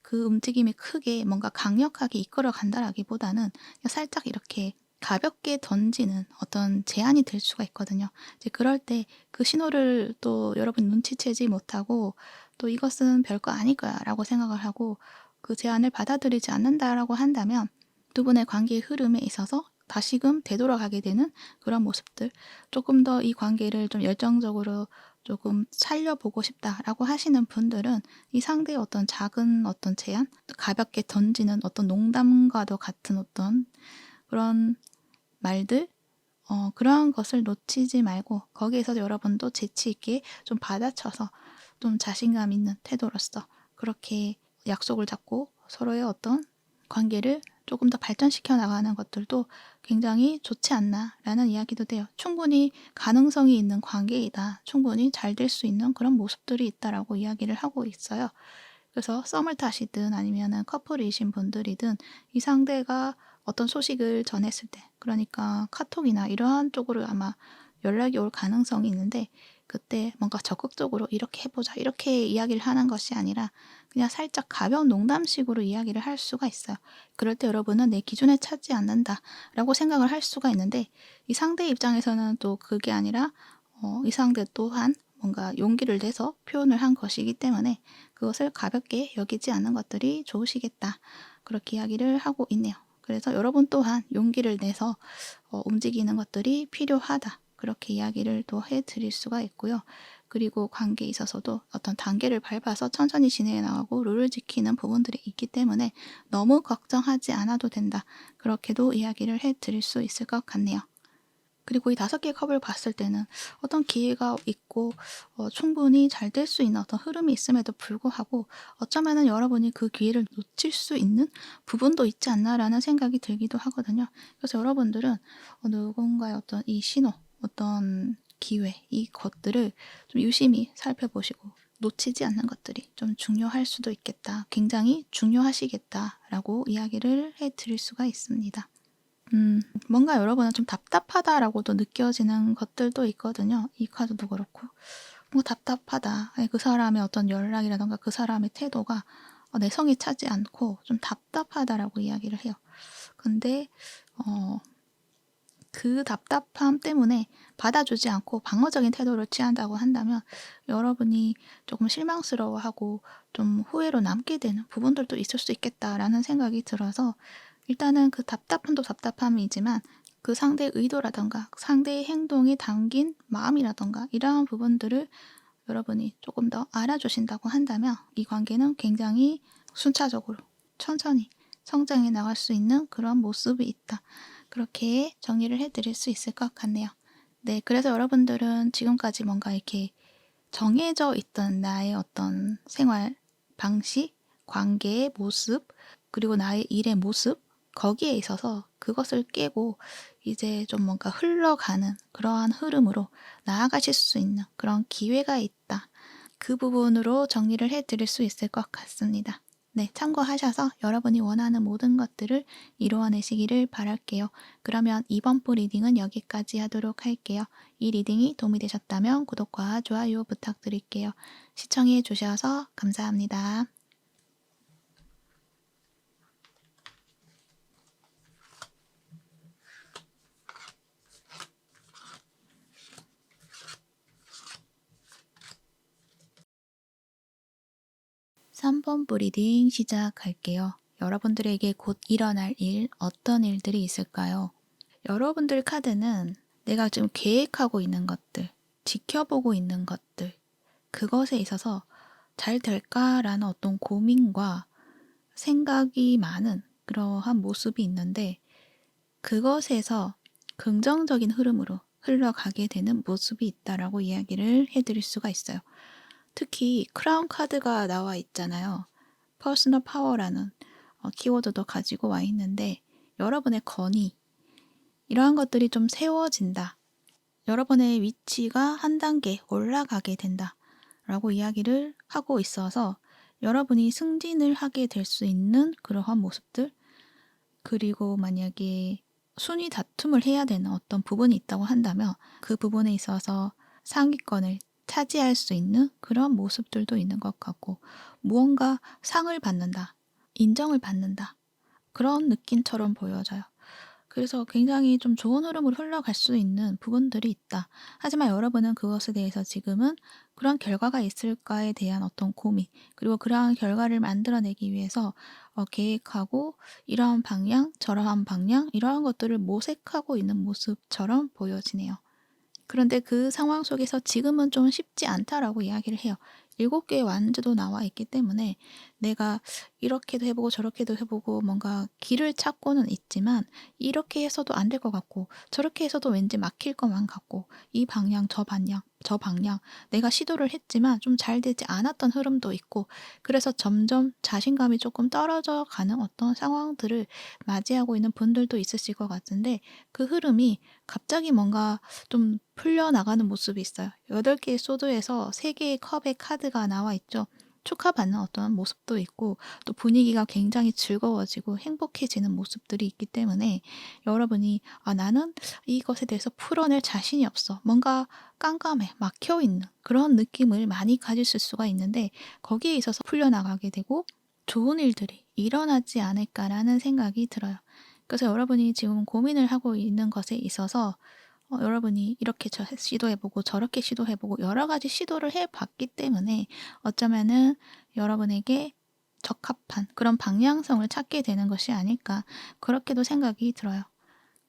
그 움직임이 크게 뭔가 강력하게 이끌어 간다라기보다는 살짝 이렇게 가볍게 던지는 어떤 제안이 될 수가 있거든요. 이제 그럴 때 그 신호를 또 여러분 눈치채지 못하고 또 이것은 별거 아닐 거야 라고 생각을 하고 그 제안을 받아들이지 않는다라고 한다면 두 분의 관계의 흐름에 있어서 다시금 되돌아가게 되는 그런 모습들 조금 더 이 관계를 좀 열정적으로 조금 살려보고 싶다라고 하시는 분들은 이 상대의 어떤 작은 어떤 제안, 가볍게 던지는 어떤 농담과도 같은 어떤 그런 말들, 그러한 것을 놓치지 말고 거기에서 여러분도 재치 있게 좀 받아쳐서 좀 자신감 있는 태도로서 그렇게 약속을 잡고 서로의 어떤 관계를 조금 더 발전시켜 나가는 것들도 굉장히 좋지 않나라는 이야기도 돼요. 충분히 가능성이 있는 관계이다. 충분히 잘 될 수 있는 그런 모습들이 있다라고 이야기를 하고 있어요. 그래서 썸을 타시든 아니면은 커플이신 분들이든 이 상대가 어떤 소식을 전했을 때, 그러니까 카톡이나 이러한 쪽으로 아마 연락이 올 가능성이 있는데, 그때 뭔가 적극적으로 이렇게 해보자, 이렇게 이야기를 하는 것이 아니라 그냥 살짝 가벼운 농담식으로 이야기를 할 수가 있어요. 그럴 때 여러분은 내 기준에 차지 않는다라고 생각을 할 수가 있는데, 이 상대 입장에서는 또 그게 아니라 이 상대 또한 뭔가 용기를 내서 표현을 한 것이기 때문에 그것을 가볍게 여기지 않는 것들이 좋으시겠다. 그렇게 이야기를 하고 있네요. 그래서 여러분 또한 용기를 내서 움직이는 것들이 필요하다. 그렇게 이야기를 또 해드릴 수가 있고요. 그리고 관계에 있어서도 어떤 단계를 밟아서 천천히 진행해 나가고 룰을 지키는 부분들이 있기 때문에 너무 걱정하지 않아도 된다. 그렇게도 이야기를 해드릴 수 있을 것 같네요. 그리고 이 5개의 컵을 봤을 때는 어떤 기회가 있고 충분히 잘 될 수 있는 어떤 흐름이 있음에도 불구하고 어쩌면은 여러분이 그 기회를 놓칠 수 있는 부분도 있지 않나라는 생각이 들기도 하거든요. 그래서 여러분들은 누군가의 어떤 이 신호, 어떤 기회, 이 것들을 좀 유심히 살펴보시고 놓치지 않는 것들이 좀 중요할 수도 있겠다. 굉장히 중요하시겠다라고 이야기를 해드릴 수가 있습니다. 뭔가 여러분은 좀 답답하다라고도 느껴지는 것들도 있거든요. 이 카드도 그렇고. 뭔가 답답하다. 아니, 그 사람의 어떤 연락이라던가 그 사람의 태도가 내 성에 차지 않고 좀 답답하다라고 이야기를 해요. 근데 그 답답함 때문에 받아주지 않고 방어적인 태도를 취한다고 한다면 여러분이 조금 실망스러워하고 좀 후회로 남게 되는 부분들도 있을 수 있겠다라는 생각이 들어서 일단은 그 답답함도 답답함이지만 그 상대의 의도라던가 상대의 행동이 담긴 마음이라던가 이러한 부분들을 여러분이 조금 더 알아주신다고 한다면 이 관계는 굉장히 순차적으로 천천히 성장해 나갈 수 있는 그런 모습이 있다. 그렇게 정리를 해드릴 수 있을 것 같네요. 네, 그래서 여러분들은 지금까지 뭔가 이렇게 정해져 있던 나의 어떤 생활 방식, 관계의 모습, 그리고 나의 일의 모습, 거기에 있어서 그것을 깨고 이제 좀 뭔가 흘러가는 그러한 흐름으로 나아가실 수 있는 그런 기회가 있다. 그 부분으로 정리를 해드릴 수 있을 것 같습니다. 네, 참고하셔서 여러분이 원하는 모든 것들을 이루어내시기를 바랄게요. 그러면 이번 부 리딩은 여기까지 하도록 할게요. 이 리딩이 도움이 되셨다면 구독과 좋아요 부탁드릴게요. 시청해 주셔서 감사합니다. 3번 브리딩 시작할게요. 여러분들에게 곧 일어날 일, 어떤 일들이 있을까요? 여러분들 카드는 내가 지금 계획하고 있는 것들, 지켜보고 있는 것들, 그것에 있어서 잘 될까라는 어떤 고민과 생각이 많은 그러한 모습이 있는데 그것에서 긍정적인 흐름으로 흘러가게 되는 모습이 있다라고 이야기를 해드릴 수가 있어요. 특히 크라운 카드가 나와 있잖아요. 퍼스널 파워라는 키워드도 가지고 와 있는데 여러분의 건의 이러한 것들이 좀 세워진다. 여러분의 위치가 한 단계 올라가게 된다. 라고 이야기를 하고 있어서 여러분이 승진을 하게 될 수 있는 그러한 모습들 그리고 만약에 순위 다툼을 해야 되는 어떤 부분이 있다고 한다면 그 부분에 있어서 상위권을 차지할 수 있는 그런 모습들도 있는 것 같고 무언가 상을 받는다, 인정을 받는다 그런 느낌처럼 보여져요. 그래서 굉장히 좀 좋은 흐름으로 흘러갈 수 있는 부분들이 있다. 하지만 여러분은 그것에 대해서 지금은 그런 결과가 있을까에 대한 어떤 고민, 그리고 그러한 결과를 만들어내기 위해서 계획하고 이러한 방향, 저러한 방향, 이러한 것들을 모색하고 있는 모습처럼 보여지네요. 그런데 그 상황 속에서 지금은 좀 쉽지 않다라고 이야기를 해요. 7개의 완즈도 나와 있기 때문에 내가 이렇게도 해 보고 저렇게도 해 보고 뭔가 길을 찾고는 있지만 이렇게 해서도 안 될 것 같고 저렇게 해서도 왠지 막힐 것만 같고 이 방향 저 방향 내가 시도를 했지만 좀 잘 되지 않았던 흐름도 있고 그래서 점점 자신감이 조금 떨어져 가는 어떤 상황들을 맞이하고 있는 분들도 있으실 것 같은데 그 흐름이 갑자기 뭔가 좀 풀려나가는 모습이 있어요. 8개의 소드에서 3개의 컵의 카드가 나와 있죠. 축하받는 어떤 모습도 있고 또 분위기가 굉장히 즐거워지고 행복해지는 모습들이 있기 때문에 여러분이 '아 나는 이것에 대해서 풀어낼 자신이 없어. 뭔가 깜깜해. 막혀 있는 그런 느낌을 많이 가지실 수가 있는데 거기에 있어서 풀려나가게 되고 좋은 일들이 일어나지 않을까.'라는 생각이 들어요. 그래서 여러분이 지금 고민을 하고 있는 것에 있어서 여러분이 이렇게 시도해 보고 저렇게 시도해 보고 여러 가지 시도를 해 봤기 때문에 어쩌면은 여러분에게 적합한 그런 방향성을 찾게 되는 것이 아닐까 그렇게도 생각이 들어요.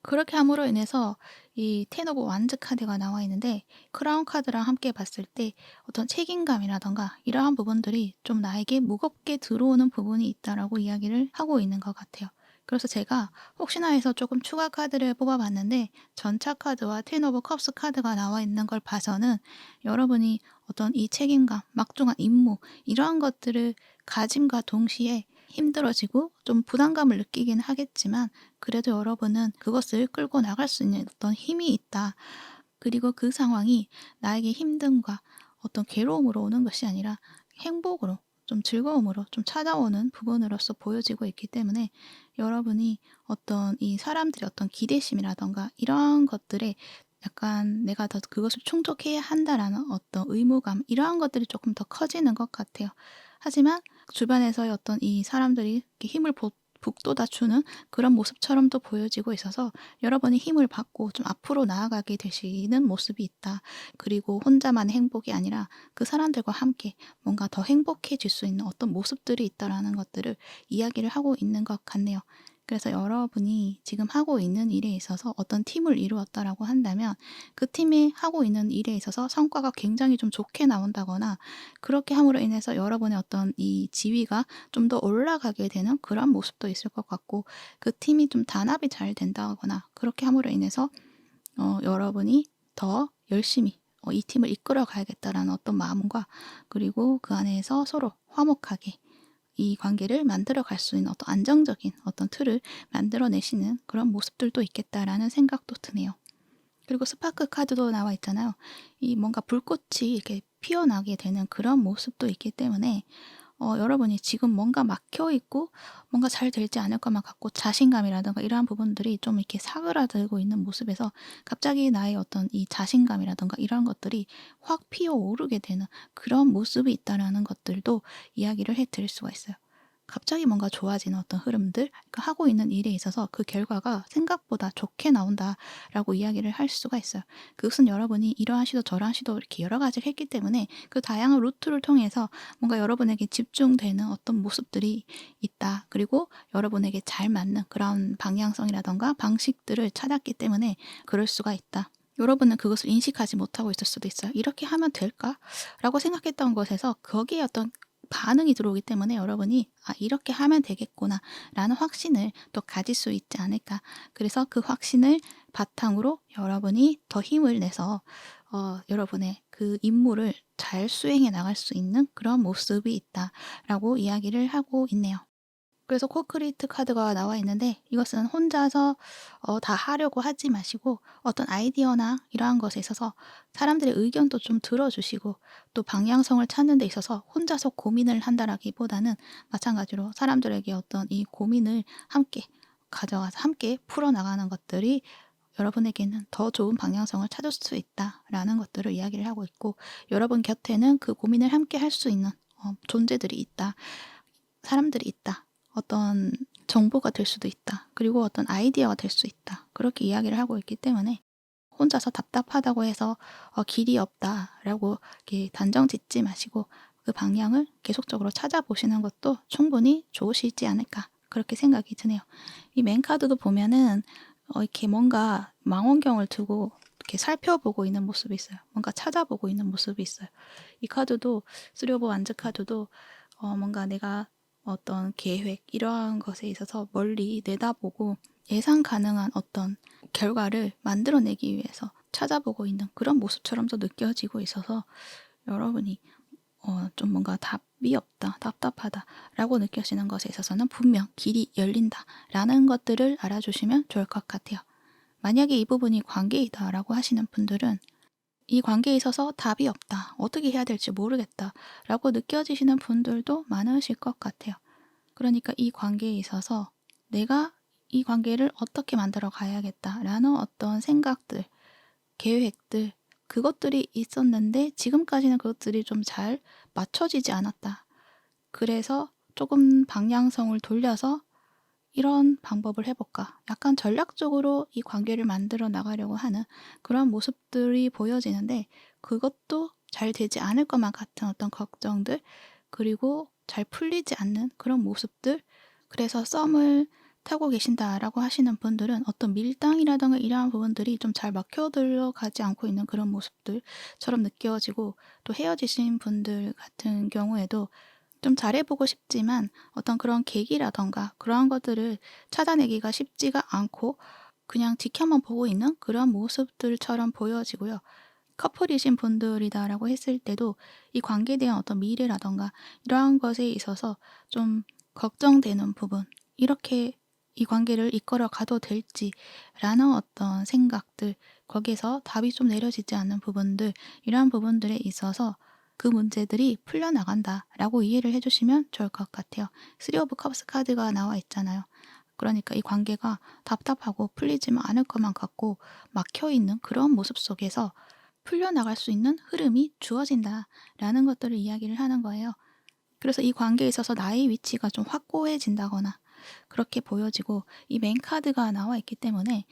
그렇게 함으로 인해서 이 텐 오브 완즈 카드가 나와 있는데 크라운 카드랑 함께 봤을 때 어떤 책임감이라든가 이러한 부분들이 좀 나에게 무겁게 들어오는 부분이 있다라고 이야기를 하고 있는 것 같아요. 그래서 제가 혹시나 해서 조금 추가 카드를 뽑아 봤는데 전차 카드와 텐 오브 컵스 카드가 나와 있는 걸 봐서는 여러분이 어떤 이 책임감, 막중한 임무 이러한 것들을 가짐과 동시에 힘들어지고 좀 부담감을 느끼긴 하겠지만 그래도 여러분은 그것을 끌고 나갈 수 있는 어떤 힘이 있다. 그리고 그 상황이 나에게 힘듦과 어떤 괴로움으로 오는 것이 아니라 행복으로 좀 즐거움으로 좀 찾아오는 부분으로서 보여지고 있기 때문에 여러분이 어떤 이 사람들의 어떤 기대심이라던가 이러한 것들에 약간 내가 더 그것을 충족해야 한다라는 어떤 의무감 이러한 것들이 조금 더 커지는 것 같아요. 하지만 주변에서의 어떤 이 사람들이 이렇게 힘을 북돋아주는 그런 모습처럼도 보여지고 있어서 여러분이 힘을 받고 좀 앞으로 나아가게 되시는 모습이 있다. 그리고 혼자만의 행복이 아니라 그 사람들과 함께 뭔가 더 행복해질 수 있는 어떤 모습들이 있다라는 것들을 이야기를 하고 있는 것 같네요. 그래서 여러분이 지금 하고 있는 일에 있어서 어떤 팀을 이루었다라고 한다면 그 팀이 하고 있는 일에 있어서 성과가 굉장히 좀 좋게 나온다거나 그렇게 함으로 인해서 여러분의 어떤 이 지위가 좀 더 올라가게 되는 그런 모습도 있을 것 같고 그 팀이 좀 단합이 잘 된다거나 그렇게 함으로 인해서 여러분이 더 열심히 이 팀을 이끌어 가야겠다라는 어떤 마음과 그리고 그 안에서 서로 화목하게 이 관계를 만들어 갈 수 있는 어떤 안정적인 어떤 틀을 만들어 내시는 그런 모습들도 있겠다라는 생각도 드네요. 그리고 스파크 카드도 나와 있잖아요. 이 뭔가 불꽃이 이렇게 피어나게 되는 그런 모습도 있기 때문에 여러분이 지금 뭔가 막혀 있고 뭔가 잘 되지 않을 것만 같고 자신감이라든가 이러한 부분들이 좀 이렇게 사그라들고 있는 모습에서 갑자기 나의 어떤 이 자신감이라든가 이런 것들이 확 피어오르게 되는 그런 모습이 있다라는 것들도 이야기를 해 드릴 수가 있어요. 갑자기 뭔가 좋아지는 어떤 흐름들, 그러니까 하고 있는 일에 있어서 그 결과가 생각보다 좋게 나온다라고 이야기를 할 수가 있어요. 그것은 여러분이 이러한 시도 저러한 시도 이렇게 여러 가지를 했기 때문에 그 다양한 루트를 통해서 뭔가 여러분에게 집중되는 어떤 모습들이 있다. 그리고 여러분에게 잘 맞는 그런 방향성이라던가 방식들을 찾았기 때문에 그럴 수가 있다. 여러분은 그것을 인식하지 못하고 있을 수도 있어요. '이렇게 하면 될까?' 라고 생각했던 것에서 거기에 어떤 반응이 들어오기 때문에 여러분이 '아 이렇게 하면 되겠구나.'라는 확신을 또 가질 수 있지 않을까. 그래서 그 확신을 바탕으로 여러분이 더 힘을 내서 여러분의 그 임무를 잘 수행해 나갈 수 있는 그런 모습이 있다라고 이야기를 하고 있네요. 그래서 코크리트 카드가 나와 있는데 이것은 혼자서 다 하려고 하지 마시고 어떤 아이디어나 이러한 것에 있어서 사람들의 의견도 좀 들어주시고 또 방향성을 찾는 데 있어서 혼자서 고민을 한다라기보다는 마찬가지로 사람들에게 어떤 이 고민을 함께 가져가서 함께 풀어나가는 것들이 여러분에게는 더 좋은 방향성을 찾을 수 있다라는 것들을 이야기를 하고 있고 여러분 곁에는 그 고민을 함께 할 수 있는 존재들이 있다. 사람들이 있다. 어떤 정보가 될 수도 있다. 그리고 어떤 아이디어가 될 수 있다. 그렇게 이야기를 하고 있기 때문에 혼자서 답답하다고 해서 길이 없다라고 이렇게 단정 짓지 마시고 그 방향을 계속적으로 찾아보시는 것도 충분히 좋으시지 않을까 그렇게 생각이 드네요. 이 맨 카드도 보면은 이렇게 뭔가 망원경을 두고 이렇게 살펴보고 있는 모습이 있어요. 뭔가 찾아보고 있는 모습이 있어요. 이 카드도 쓰리 오브 완즈 카드도 뭔가 내가 어떤 계획 이러한 것에 있어서 멀리 내다보고 예상 가능한 어떤 결과를 만들어내기 위해서 찾아보고 있는 그런 모습처럼도 느껴지고 있어서 여러분이 좀 뭔가 답이 없다, 답답하다 라고 느껴지는 것에 있어서는 분명 길이 열린다 라는 것들을 알아주시면 좋을 것 같아요. 만약에 이 부분이 관계이다 라고 하시는 분들은 이 관계에 있어서 답이 없다, 어떻게 해야 될지 모르겠다 라고 느껴지시는 분들도 많으실 것 같아요. 그러니까 이 관계에 있어서 내가 이 관계를 어떻게 만들어 가야겠다라는 어떤 생각들, 계획들, 그것들이 있었는데 지금까지는 그것들이 좀 잘 맞춰지지 않았다. 그래서 조금 방향성을 돌려서 이런 방법을 해볼까? 약간 전략적으로 이 관계를 만들어 나가려고 하는 그런 모습들이 보여지는데 그것도 잘 되지 않을 것만 같은 어떤 걱정들, 그리고 잘 풀리지 않는 그런 모습들, 그래서 썸을 타고 계신다라고 하시는 분들은 어떤 밀당이라던가 이러한 부분들이 좀 잘 막혀 들어가지 않고 있는 그런 모습들처럼 느껴지고, 또 헤어지신 분들 같은 경우에도 좀 잘해보고 싶지만 어떤 그런 계기라던가 그러한 것들을 찾아내기가 쉽지가 않고 그냥 지켜만 보고 있는 그런 모습들처럼 보여지고요. 커플이신 분들이다라고 했을 때도 이 관계에 대한 어떤 미래라던가 이러한 것에 있어서 좀 걱정되는 부분, 이렇게 이 관계를 이끌어 가도 될지라는 어떤 생각들, 거기에서 답이 좀 내려지지 않는 부분들, 이러한 부분들에 있어서 그 문제들이 풀려나간다라고 이해를 해주시면 좋을 것 같아요. 쓰리 오브 컵스 카드가 나와 있잖아요. 그러니까 이 관계가 답답하고 풀리지 않을 것만 같고 막혀있는 그런 모습 속에서 풀려나갈 수 있는 흐름이 주어진다라는 것들을 이야기를 하는 거예요. 그래서 이 관계에 있어서 나의 위치가 좀 확고해진다거나 그렇게 보여지고, 이 맨 카드가 나와 있기 때문에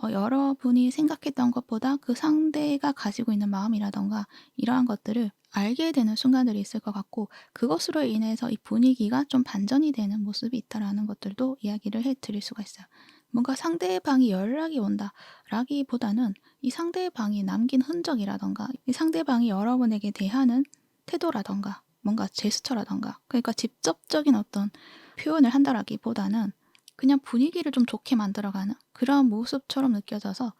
여러분이 생각했던 것보다 그 상대가 가지고 있는 마음이라던가 이러한 것들을 알게 되는 순간들이 있을 것 같고, 그것으로 인해서 이 분위기가 좀 반전이 되는 모습이 있다라는 것들도 이야기를 해드릴 수가 있어요. 뭔가 상대방이 연락이 온다 라기보다는 이 상대방이 남긴 흔적이라던가 이 상대방이 여러분에게 대하는 태도라던가 뭔가 제스처라던가, 그러니까 직접적인 어떤 표현을 한다라기보다는 그냥 분위기를 좀 좋게 만들어가는 그런 모습처럼 느껴져서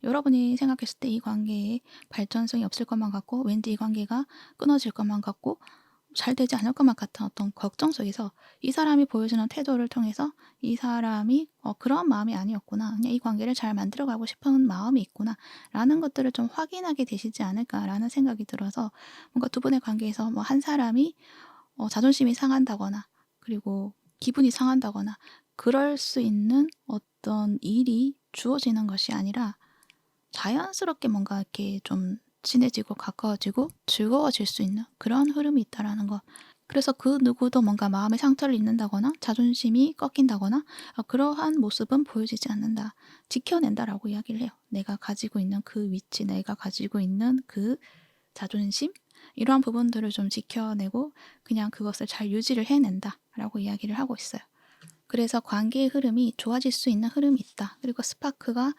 여러분이 생각했을 때 이 관계에 발전성이 없을 것만 같고 왠지 이 관계가 끊어질 것만 같고 잘 되지 않을 것만 같은 어떤 걱정 속에서 이 사람이 보여주는 태도를 통해서 이 사람이 그런 마음이 아니었구나, 그냥 이 관계를 잘 만들어가고 싶은 마음이 있구나 라는 것들을 좀 확인하게 되시지 않을까라는 생각이 들어서, 뭔가 두 분의 관계에서 뭐 한 사람이 자존심이 상한다거나 그리고 기분이 상한다거나 그럴 수 있는 어떤 일이 주어지는 것이 아니라 자연스럽게 뭔가 이렇게 좀 친해지고 가까워지고 즐거워질 수 있는 그런 흐름이 있다라는 것. 그래서 그 누구도 뭔가 마음의 상처를 입는다거나 자존심이 꺾인다거나 그러한 모습은 보여지지 않는다. 지켜낸다라고 이야기를 해요. 내가 가지고 있는 그 위치, 내가 가지고 있는 그 자존심, 이러한 부분들을 좀 지켜내고 그냥 그것을 잘 유지를 해낸다라고 이야기를 하고 있어요. 그래서 관계의 흐름이 좋아질 수 있는 흐름이 있다. 그리고 스파크가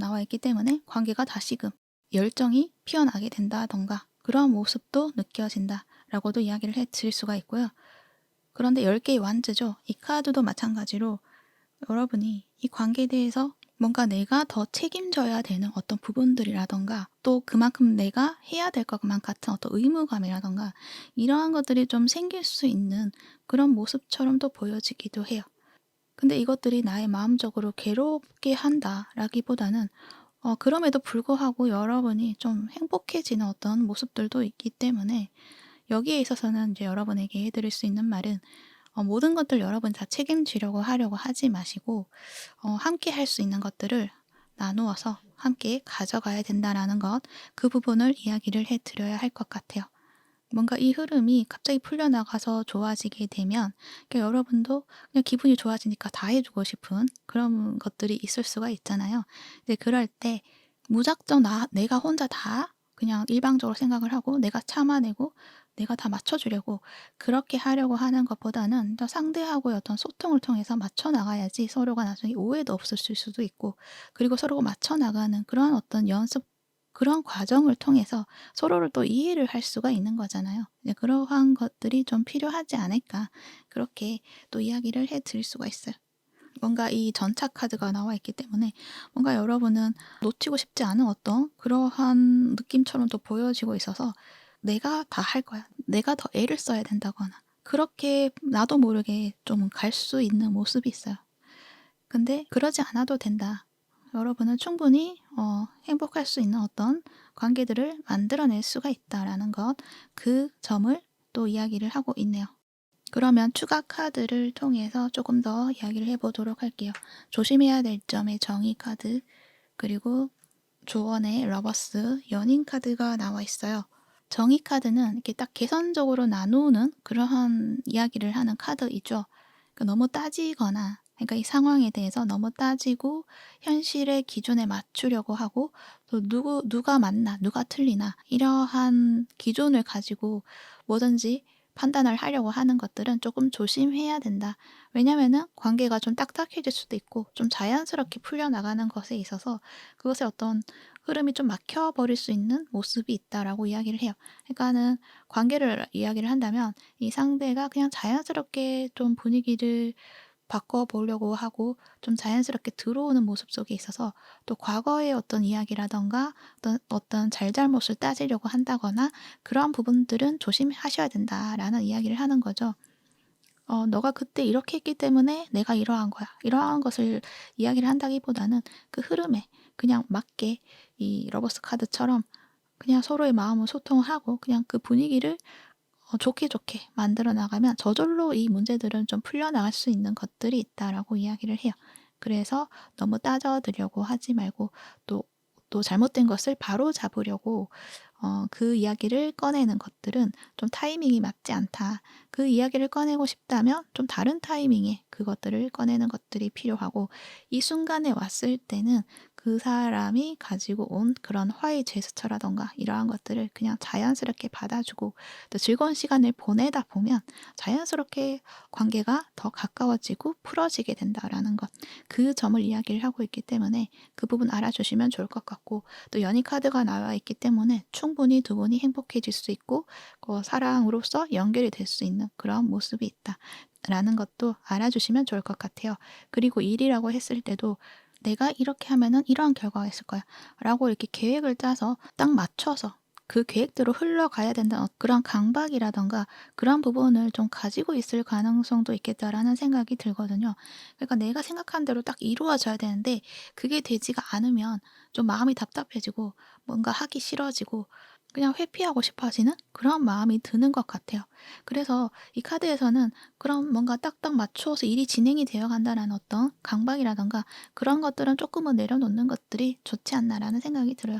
나와 있기 때문에 관계가 다시금 열정이 피어나게 된다던가 그런 모습도 느껴진다라고도 이야기를 해드릴 수가 있고요. 그런데 10개의 완즈죠. 이 카드도 마찬가지로 여러분이 이 관계에 대해서 뭔가 내가 더 책임져야 되는 어떤 부분들이라던가 또 그만큼 내가 해야 될 것만 같은 어떤 의무감이라던가 이러한 것들이 좀 생길 수 있는 그런 모습처럼도 보여지기도 해요. 근데 이것들이 나의 마음적으로 괴롭게 한다라기보다는 그럼에도 불구하고 여러분이 좀 행복해지는 어떤 모습들도 있기 때문에 여기에 있어서는 이제 여러분에게 해드릴 수 있는 말은 모든 것들 여러분 다 책임지려고 하려고 하지 마시고 함께 할 수 있는 것들을 나누어서 함께 가져가야 된다라는 것, 그 부분을 이야기를 해드려야 할 것 같아요. 뭔가 이 흐름이 갑자기 풀려나가서 좋아지게 되면 그러니까 여러분도 그냥 기분이 좋아지니까 다 해주고 싶은 그런 것들이 있을 수가 있잖아요. 근데 그럴 때 무작정 내가 혼자 다 그냥 일방적으로 생각을 하고 내가 참아내고 내가 다 맞춰주려고 그렇게 하려고 하는 것보다는 더 상대하고의 어떤 소통을 통해서 맞춰 나가야지 서로가 나중에 오해도 없을 수도 있고, 그리고 서로가 맞춰 나가는 그런 어떤 연습, 그런 과정을 통해서 서로를 또 이해를 할 수가 있는 거잖아요. 이제 그러한 것들이 좀 필요하지 않을까, 그렇게 또 이야기를 해 드릴 수가 있어요. 뭔가 이 전차 카드가 나와 있기 때문에 뭔가 여러분은 놓치고 싶지 않은 어떤 그러한 느낌처럼 또 보여지고 있어서 내가 다 할 거야, 내가 더 애를 써야 된다거나 그렇게 나도 모르게 좀 갈 수 있는 모습이 있어요. 근데 그러지 않아도 된다. 여러분은 충분히 행복할 수 있는 어떤 관계들을 만들어낼 수가 있다라는 것, 그 점을 또 이야기를 하고 있네요. 그러면 추가 카드를 통해서 조금 더 이야기를 해보도록 할게요. 조심해야 될 점의 정의 카드, 그리고 조언의 러버스, 연인 카드가 나와 있어요. 정의 카드는 이렇게 딱 계산적으로 나누는 그러한 이야기를 하는 카드이죠. 그러니까 너무 따지거나, 그러니까 이 상황에 대해서 너무 따지고 현실의 기준에 맞추려고 하고, 또 누가 맞나 누가 틀리나 이러한 기준을 가지고 뭐든지 판단을 하려고 하는 것들은 조금 조심해야 된다. 왜냐면은 관계가 좀 딱딱해질 수도 있고 좀 자연스럽게 풀려나가는 것에 있어서 그것의 어떤 흐름이 좀 막혀버릴 수 있는 모습이 있다라고 이야기를 해요. 그러니까는 관계를 이야기를 한다면 이 상대가 그냥 자연스럽게 좀 분위기를 바꿔보려고 하고 좀 자연스럽게 들어오는 모습 속에 있어서, 또 과거의 어떤 이야기라던가 어떤 잘잘못을 따지려고 한다거나 그러한 부분들은 조심하셔야 된다라는 이야기를 하는 거죠. 너가 그때 이렇게 했기 때문에 내가 이러한 거야, 이러한 것을 이야기를 한다기보다는 그 흐름에 그냥 맞게 이 러버스 카드처럼 그냥 서로의 마음을 소통을 하고 그냥 그 분위기를 좋게 좋게 만들어 나가면 저절로 이 문제들은 좀 풀려나갈 수 있는 것들이 있다라고 이야기를 해요. 그래서 너무 따져들려고 하지 말고, 또 잘못된 것을 바로 잡으려고 그 이야기를 꺼내는 것들은 좀 타이밍이 맞지 않다. 그 이야기를 꺼내고 싶다면 좀 다른 타이밍에 그것들을 꺼내는 것들이 필요하고, 이 순간에 왔을 때는 그 사람이 가지고 온 그런 화해 제스처라던가 이러한 것들을 그냥 자연스럽게 받아주고 또 즐거운 시간을 보내다 보면 자연스럽게 관계가 더 가까워지고 풀어지게 된다라는 것, 그 점을 이야기를 하고 있기 때문에 그 부분 알아주시면 좋을 것 같고, 또 연인 카드가 나와 있기 때문에 충분히 두 분이 행복해질 수 있고 사랑으로서 연결이 될 수 있는 그런 모습이 있다 라는 것도 알아주시면 좋을 것 같아요. 그리고 일이라고 했을 때도 내가 이렇게 하면은 이러한 결과가 있을 거야 라고 이렇게 계획을 짜서 딱 맞춰서 그 계획대로 흘러가야 된다는 그런 강박이라던가 그런 부분을 좀 가지고 있을 가능성도 있겠다라는 생각이 들거든요. 그러니까 내가 생각한 대로 딱 이루어져야 되는데 그게 되지가 않으면 좀 마음이 답답해지고 뭔가 하기 싫어지고 그냥 회피하고 싶어지는 그런 마음이 드는 것 같아요. 그래서 이 카드에서는 그런 뭔가 딱딱 맞추어서 일이 진행이 되어 간다는 어떤 강박이라던가 그런 것들은 조금은 내려놓는 것들이 좋지 않나라는 생각이 들어요.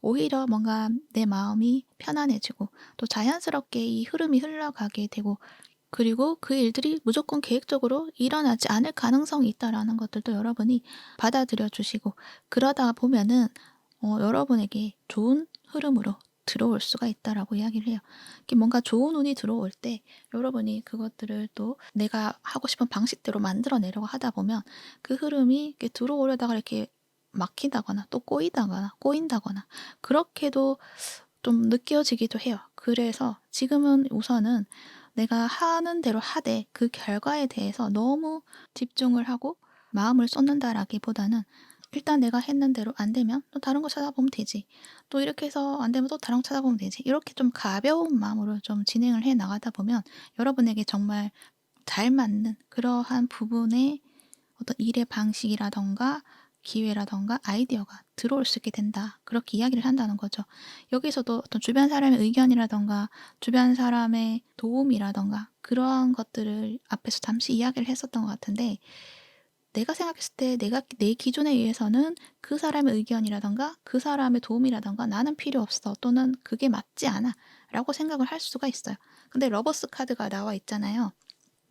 오히려 뭔가 내 마음이 편안해지고 또 자연스럽게 이 흐름이 흘러가게 되고, 그리고 그 일들이 무조건 계획적으로 일어나지 않을 가능성이 있다라는 것들도 여러분이 받아들여 주시고, 그러다 보면은 여러분에게 좋은 흐름으로 들어올 수가 있다라고 이야기를 해요. 이렇게 뭔가 좋은 운이 들어올 때 여러분이 그것들을 또 내가 하고 싶은 방식대로 만들어내려고 하다 보면 그 흐름이 이렇게 들어오려다가 이렇게 막힌다거나 또 꼬인다거나 그렇게도 좀 느껴지기도 해요. 그래서 지금은 우선은 내가 하는 대로 하되 그 결과에 대해서 너무 집중을 하고 마음을 쏟는다라기보다는 일단 내가 했는 대로 안 되면 또 다른 거 찾아보면 되지. 또 이렇게 해서 안 되면 또 다른 거 찾아보면 되지. 이렇게 좀 가벼운 마음으로 좀 진행을 해 나가다 보면 여러분에게 정말 잘 맞는 그러한 부분의 어떤 일의 방식이라던가 기회라던가 아이디어가 들어올 수 있게 된다. 그렇게 이야기를 한다는 거죠. 여기서도 어떤 주변 사람의 의견이라던가 주변 사람의 도움이라던가 그러한 것들을 앞에서 잠시 이야기를 했었던 것 같은데, 내가 생각했을 때 내 기준에 의해서는 그 사람의 의견이라던가 그 사람의 도움이라던가 나는 필요 없어, 또는 그게 맞지 않아 라고 생각을 할 수가 있어요. 근데 러버스 카드가 나와 있잖아요.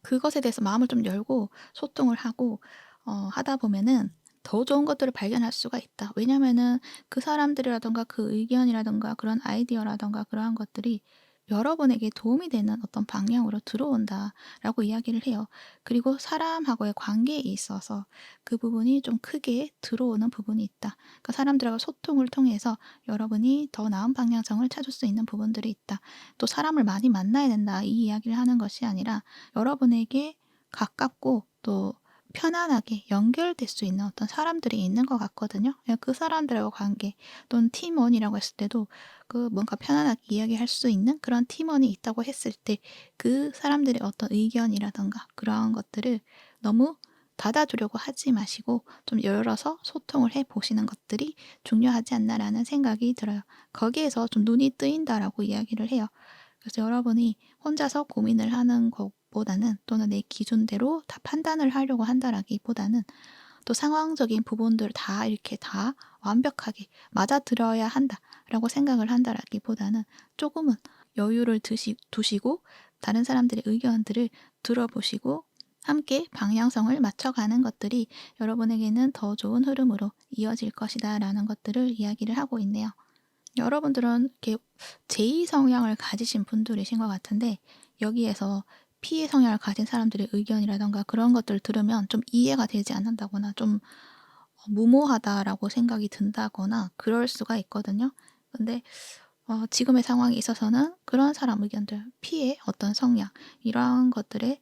그것에 대해서 마음을 좀 열고 소통을 하고 하다 보면은 더 좋은 것들을 발견할 수가 있다. 왜냐면은 그 사람들이라던가 그 의견이라던가 그런 아이디어라던가 그러한 것들이 여러분에게 도움이 되는 어떤 방향으로 들어온다라고 이야기를 해요. 그리고 사람하고의 관계에 있어서 그 부분이 좀 크게 들어오는 부분이 있다. 그러니까 사람들하고 소통을 통해서 여러분이 더 나은 방향성을 찾을 수 있는 부분들이 있다. 또 사람을 많이 만나야 된다. 이 이야기를 하는 것이 아니라 여러분에게 가깝고 또 편안하게 연결될 수 있는 어떤 사람들이 있는 것 같거든요. 그 사람들하고 관계 또는 팀원이라고 했을 때도 그 뭔가 편안하게 이야기할 수 있는 그런 팀원이 있다고 했을 때 그 사람들의 어떤 의견이라든가 그런 것들을 너무 닫아두려고 하지 마시고 좀 열어서 소통을 해 보시는 것들이 중요하지 않나라는 생각이 들어요. 거기에서 좀 눈이 뜨인다라고 이야기를 해요. 그래서 여러분이 혼자서 고민을 하는 것보다는 또는 내 기준대로 다 판단을 하려고 한다라기보다는 또 상황적인 부분들 다 이렇게 다 완벽하게 맞아들여야 한다라고 생각을 한다라기보다는 조금은 여유를 두시고 다른 사람들의 의견들을 들어보시고 함께 방향성을 맞춰가는 것들이 여러분에게는 더 좋은 흐름으로 이어질 것이다라는 것들을 이야기를 하고 있네요. 여러분들은 이렇게 제2 성향을 가지신 분들이신 것 같은데 여기에서 P의 성향을 가진 사람들의 의견이라던가 그런 것들을 들으면 좀 이해가 되지 않는다거나 좀 무모하다라고 생각이 든다거나 그럴 수가 있거든요. 근데 지금의 상황에 있어서는 그런 사람 의견들, P의 어떤 성향 이러한 것들에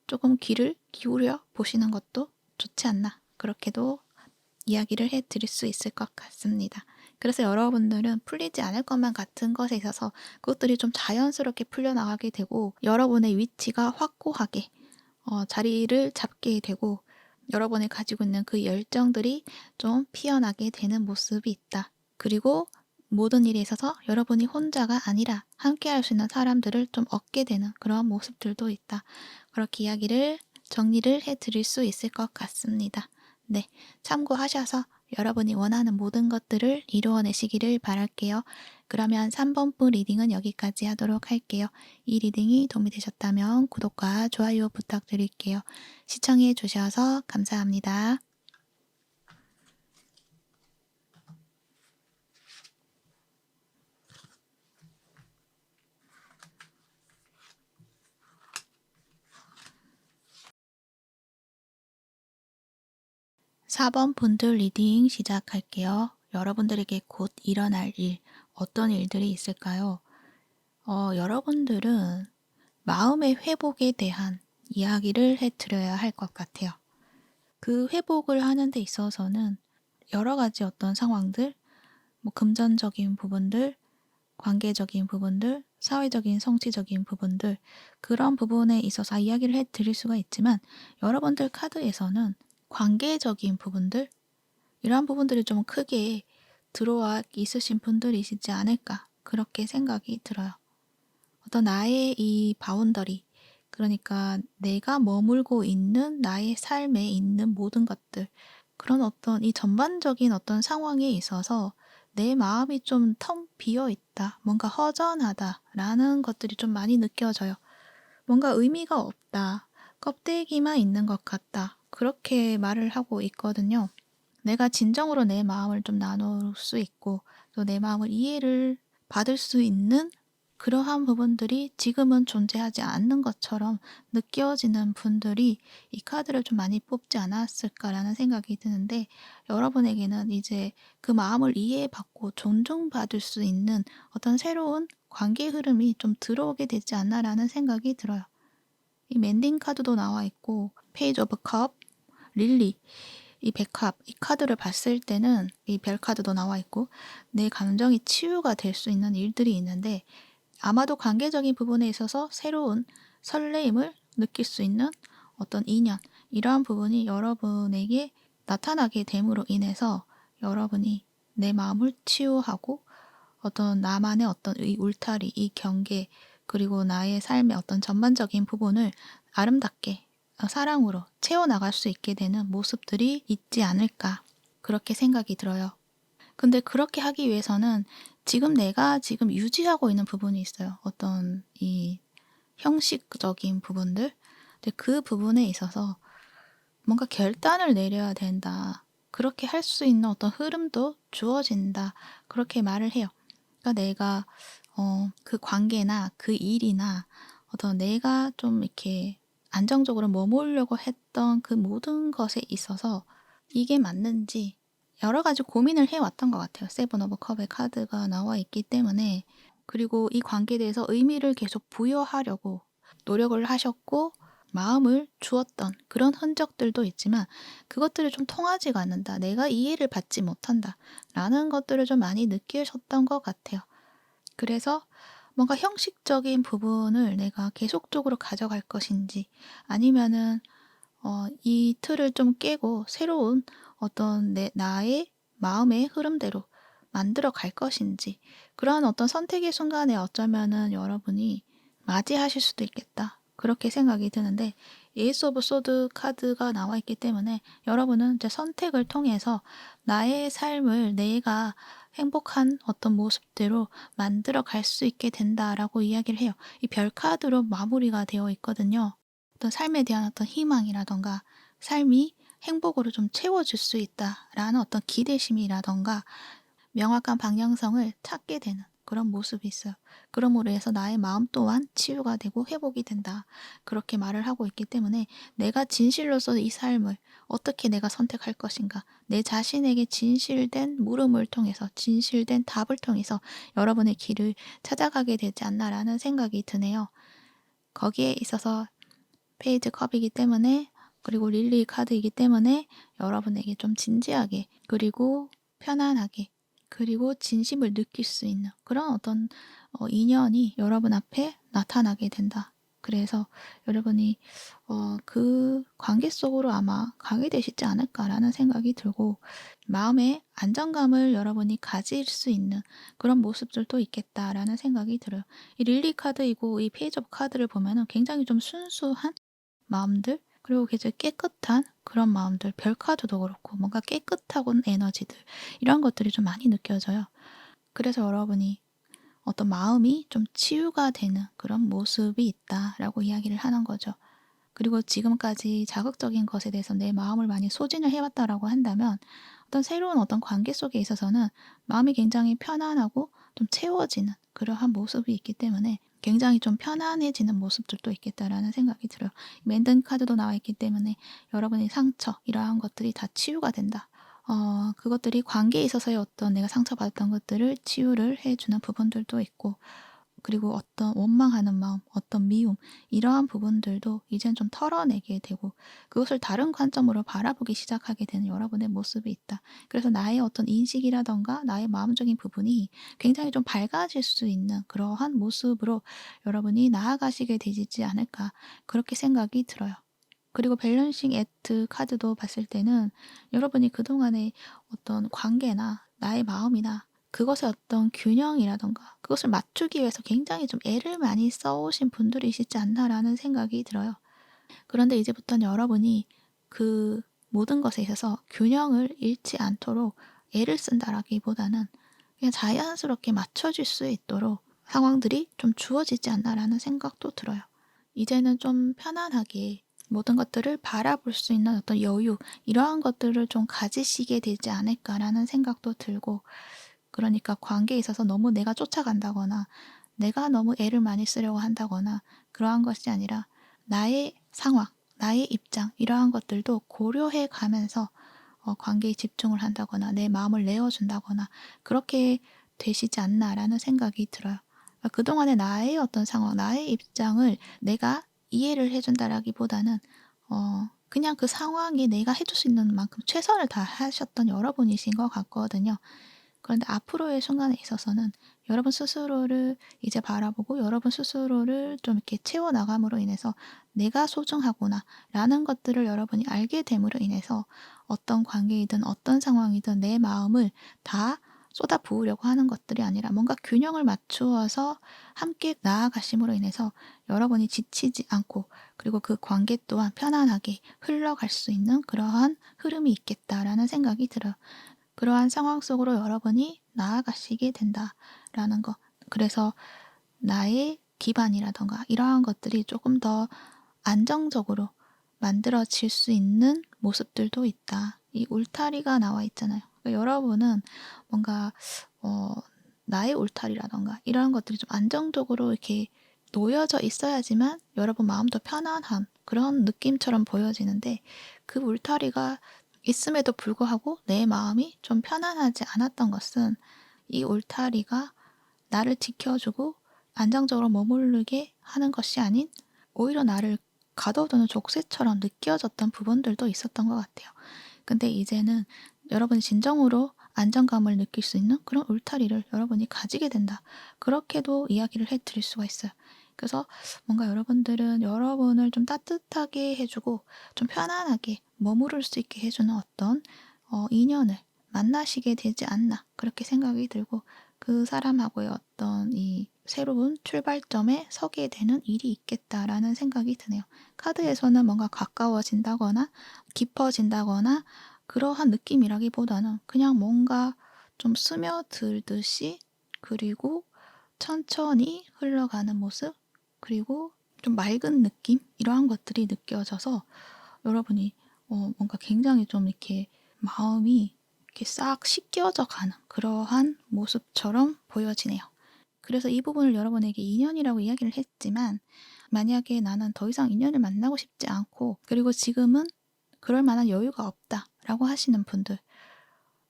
조금 귀를 기울여 보시는 것도 좋지 않나 그렇게도 이야기를 해드릴 수 있을 것 같습니다. 그래서 여러분들은 풀리지 않을 것만 같은 것에 있어서 그것들이 좀 자연스럽게 풀려나가게 되고 여러분의 위치가 확고하게 자리를 잡게 되고 여러분이 가지고 있는 그 열정들이 좀 피어나게 되는 모습이 있다. 그리고 모든 일에 있어서 여러분이 혼자가 아니라 함께 할 수 있는 사람들을 좀 얻게 되는 그런 모습들도 있다. 그렇게 이야기를 정리를 해드릴 수 있을 것 같습니다. 네, 참고하셔서 여러분이 원하는 모든 것들을 이루어내시기를 바랄게요. 그러면 3번부 리딩은 여기까지 하도록 할게요. 이 리딩이 도움이 되셨다면 구독과 좋아요 부탁드릴게요. 시청해 주셔서 감사합니다. 4번 분들 리딩 시작할게요. 여러분들에게 곧 일어날 일, 어떤 일들이 있을까요? 여러분들은 마음의 회복에 대한 이야기를 해드려야 할 것 같아요. 그 회복을 하는 데 있어서는 여러 가지 어떤 상황들, 뭐 금전적인 부분들, 관계적인 부분들, 사회적인 성취적인 부분들 그런 부분에 있어서 이야기를 해드릴 수가 있지만 여러분들 카드에서는 관계적인 부분들 이러한 부분들이 좀 크게 들어와 있으신 분들이시지 않을까 그렇게 생각이 들어요. 어떤 나의 이 바운더리 그러니까 내가 머물고 있는 나의 삶에 있는 모든 것들 그런 어떤 이 전반적인 어떤 상황에 있어서 내 마음이 좀 텅 비어 있다. 뭔가 허전하다라는 것들이 좀 많이 느껴져요. 뭔가 의미가 없다. 껍데기만 있는 것 같다. 그렇게 말을 하고 있거든요. 내가 진정으로 내 마음을 좀 나눌 수 있고 또 내 마음을 이해를 받을 수 있는 그러한 부분들이 지금은 존재하지 않는 것처럼 느껴지는 분들이 이 카드를 좀 많이 뽑지 않았을까라는 생각이 드는데 여러분에게는 이제 그 마음을 이해받고 존중받을 수 있는 어떤 새로운 관계 흐름이 좀 들어오게 되지 않나라는 생각이 들어요. 이 맨딩 카드도 나와 있고 페이지 오브 컵, 릴리 이 백합, 이 카드를 봤을 때는 이 별 카드도 나와 있고 내 감정이 치유가 될 수 있는 일들이 있는데 아마도 관계적인 부분에 있어서 새로운 설레임을 느낄 수 있는 어떤 인연 이러한 부분이 여러분에게 나타나게 됨으로 인해서 여러분이 내 마음을 치유하고 어떤 나만의 어떤 이 울타리, 이 경계 그리고 나의 삶의 어떤 전반적인 부분을 아름답게 사랑으로 채워나갈 수 있게 되는 모습들이 있지 않을까 그렇게 생각이 들어요. 근데 그렇게 하기 위해서는 지금 내가 지금 유지하고 있는 부분이 있어요. 어떤 이 형식적인 부분들. 근데 그 부분에 있어서 뭔가 결단을 내려야 된다. 그렇게 할 수 있는 어떤 흐름도 주어진다. 그렇게 말을 해요. 그러니까 내가 그 관계나 그 일이나 어떤 내가 좀 이렇게 안정적으로 머무르려고 했던 그 모든 것에 있어서 이게 맞는지 여러 가지 고민을 해왔던 것 같아요. 세븐 오브 컵의 카드가 나와 있기 때문에. 그리고 이 관계에 대해서 의미를 계속 부여하려고 노력을 하셨고 마음을 주었던 그런 흔적들도 있지만 그것들이 좀 통하지가 않는다. 내가 이해를 받지 못한다. 라는 것들을 좀 많이 느끼셨던 것 같아요. 그래서 뭔가 형식적인 부분을 내가 계속적으로 가져갈 것인지 아니면은 이 틀을 좀 깨고 새로운 어떤 나의 마음의 흐름대로 만들어 갈 것인지 그런 어떤 선택의 순간에 어쩌면은 여러분이 맞이하실 수도 있겠다. 그렇게 생각이 드는데 에이스 오브 소드 카드가 나와 있기 때문에 여러분은 이제 선택을 통해서 나의 삶을 내가 행복한 어떤 모습대로 만들어 갈 수 있게 된다라고 이야기를 해요. 이 별 카드로 마무리가 되어 있거든요. 어떤 삶에 대한 어떤 희망이라던가 삶이 행복으로 좀 채워질 수 있다라는 어떤 기대심이라던가 명확한 방향성을 찾게 되는 그런 모습이 있어요. 그러므로 해서 나의 마음 또한 치유가 되고 회복이 된다. 그렇게 말을 하고 있기 때문에 내가 진실로서 이 삶을 어떻게 내가 선택할 것인가. 내 자신에게 진실된 물음을 통해서 진실된 답을 통해서 여러분의 길을 찾아가게 되지 않나라는 생각이 드네요. 거기에 있어서 페이지 컵이기 때문에 그리고 릴리 카드이기 때문에 여러분에게 좀 진지하게 그리고 편안하게 그리고 진심을 느낄 수 있는 그런 어떤 인연이 여러분 앞에 나타나게 된다. 그래서 여러분이 그 관계 속으로 아마 가게 되시지 않을까라는 생각이 들고 마음의 안정감을 여러분이 가질 수 있는 그런 모습들도 있겠다라는 생각이 들어요. 이 릴리 카드이고 이 페이지 오브 카드를 보면은 굉장히 좀 순수한 마음들 그리고 굉장히 깨끗한 그런 마음들 별 카드도 그렇고 뭔가 깨끗하고 에너지들 이런 것들이 좀 많이 느껴져요. 그래서 여러분이 어떤 마음이 좀 치유가 되는 그런 모습이 있다라고 이야기를 하는 거죠. 그리고 지금까지 자극적인 것에 대해서 내 마음을 많이 소진을 해왔다라고 한다면 어떤 새로운 어떤 관계 속에 있어서는 마음이 굉장히 편안하고 좀 채워지는 그러한 모습이 있기 때문에 굉장히 좀 편안해지는 모습들도 있겠다라는 생각이 들어요. 맨든 카드도 나와 있기 때문에 여러분의 상처 이러한 것들이 다 치유가 된다. 그것들이 관계에 있어서의 어떤 내가 상처받았던 것들을 치유를 해주는 부분들도 있고 그리고 어떤 원망하는 마음, 어떤 미움 이러한 부분들도 이젠 좀 털어내게 되고 그것을 다른 관점으로 바라보기 시작하게 되는 여러분의 모습이 있다. 그래서 나의 어떤 인식이라던가 나의 마음적인 부분이 굉장히 좀 밝아질 수 있는 그러한 모습으로 여러분이 나아가시게 되지 않을까 그렇게 생각이 들어요. 그리고 밸런싱 액트 카드도 봤을 때는 여러분이 그동안의 어떤 관계나 나의 마음이나 그것의 어떤 균형이라던가 그것을 맞추기 위해서 굉장히 좀 애를 많이 써오신 분들이시지 않나라는 생각이 들어요. 그런데 이제부터는 여러분이 그 모든 것에 있어서 균형을 잃지 않도록 애를 쓴다라기보다는 그냥 자연스럽게 맞춰질 수 있도록 상황들이 좀 주어지지 않나라는 생각도 들어요. 이제는 좀 편안하게 모든 것들을 바라볼 수 있는 어떤 여유 이러한 것들을 좀 가지시게 되지 않을까라는 생각도 들고 그러니까 관계에 있어서 너무 내가 쫓아간다거나 내가 너무 애를 많이 쓰려고 한다거나 그러한 것이 아니라 나의 상황, 나의 입장 이러한 것들도 고려해 가면서 관계에 집중을 한다거나 내 마음을 내어준다거나 그렇게 되시지 않나라는 생각이 들어요. 그동안의 나의 어떤 상황, 나의 입장을 내가 이해를 해준다라기보다는 그냥 그 상황에 내가 해줄 수 있는 만큼 최선을 다하셨던 여러분이신 것 같거든요. 그런데 앞으로의 순간에 있어서는 여러분 스스로를 이제 바라보고 여러분 스스로를 좀 이렇게 채워나감으로 인해서 내가 소중하구나 라는 것들을 여러분이 알게 됨으로 인해서 어떤 관계이든 어떤 상황이든 내 마음을 다 쏟아 부으려고 하는 것들이 아니라 뭔가 균형을 맞추어서 함께 나아가심으로 인해서 여러분이 지치지 않고 그리고 그 관계 또한 편안하게 흘러갈 수 있는 그러한 흐름이 있겠다라는 생각이 들어요. 그러한 상황 속으로 여러분이 나아가시게 된다라는 거. 그래서 나의 기반이라던가 이러한 것들이 조금 더 안정적으로 만들어질 수 있는 모습들도 있다. 이 울타리가 나와 있잖아요. 그러니까 여러분은 뭔가 어, 나의 울타리라던가 이런 것들이 좀 안정적으로 이렇게 놓여져 있어야지만 여러분 마음도 편안한 그런 느낌처럼 보여지는데, 그 울타리가 있음에도 불구하고 내 마음이 좀 편안하지 않았던 것은 이 울타리가 나를 지켜주고 안정적으로 머무르게 하는 것이 아닌 오히려 나를 가둬두는 족쇄처럼 느껴졌던 부분들도 있었던 것 같아요. 근데 이제는 여러분이 진정으로 안정감을 느낄 수 있는 그런 울타리를 여러분이 가지게 된다. 그렇게도 이야기를 해드릴 수가 있어요. 그래서 뭔가 여러분들은 여러분을 좀 따뜻하게 해주고 좀 편안하게 머무를 수 있게 해주는 어떤 인연을 만나시게 되지 않나, 그렇게 생각이 들고, 그 사람하고의 어떤 이 새로운 출발점에 서게 되는 일이 있겠다라는 생각이 드네요. 카드에서는 뭔가 가까워진다거나 깊어진다거나 그러한 느낌이라기보다는 그냥 뭔가 좀 스며들듯이, 그리고 천천히 흘러가는 모습, 그리고 좀 맑은 느낌, 이러한 것들이 느껴져서 여러분이 뭔가 굉장히 좀 이렇게 마음이 이렇게 싹 씻겨져 가는 그러한 모습처럼 보여지네요. 그래서 이 부분을 여러분에게 인연이라고 이야기를 했지만, 만약에 나는 더 이상 인연을 만나고 싶지 않고, 그리고 지금은 그럴 만한 여유가 없다라고 하시는 분들,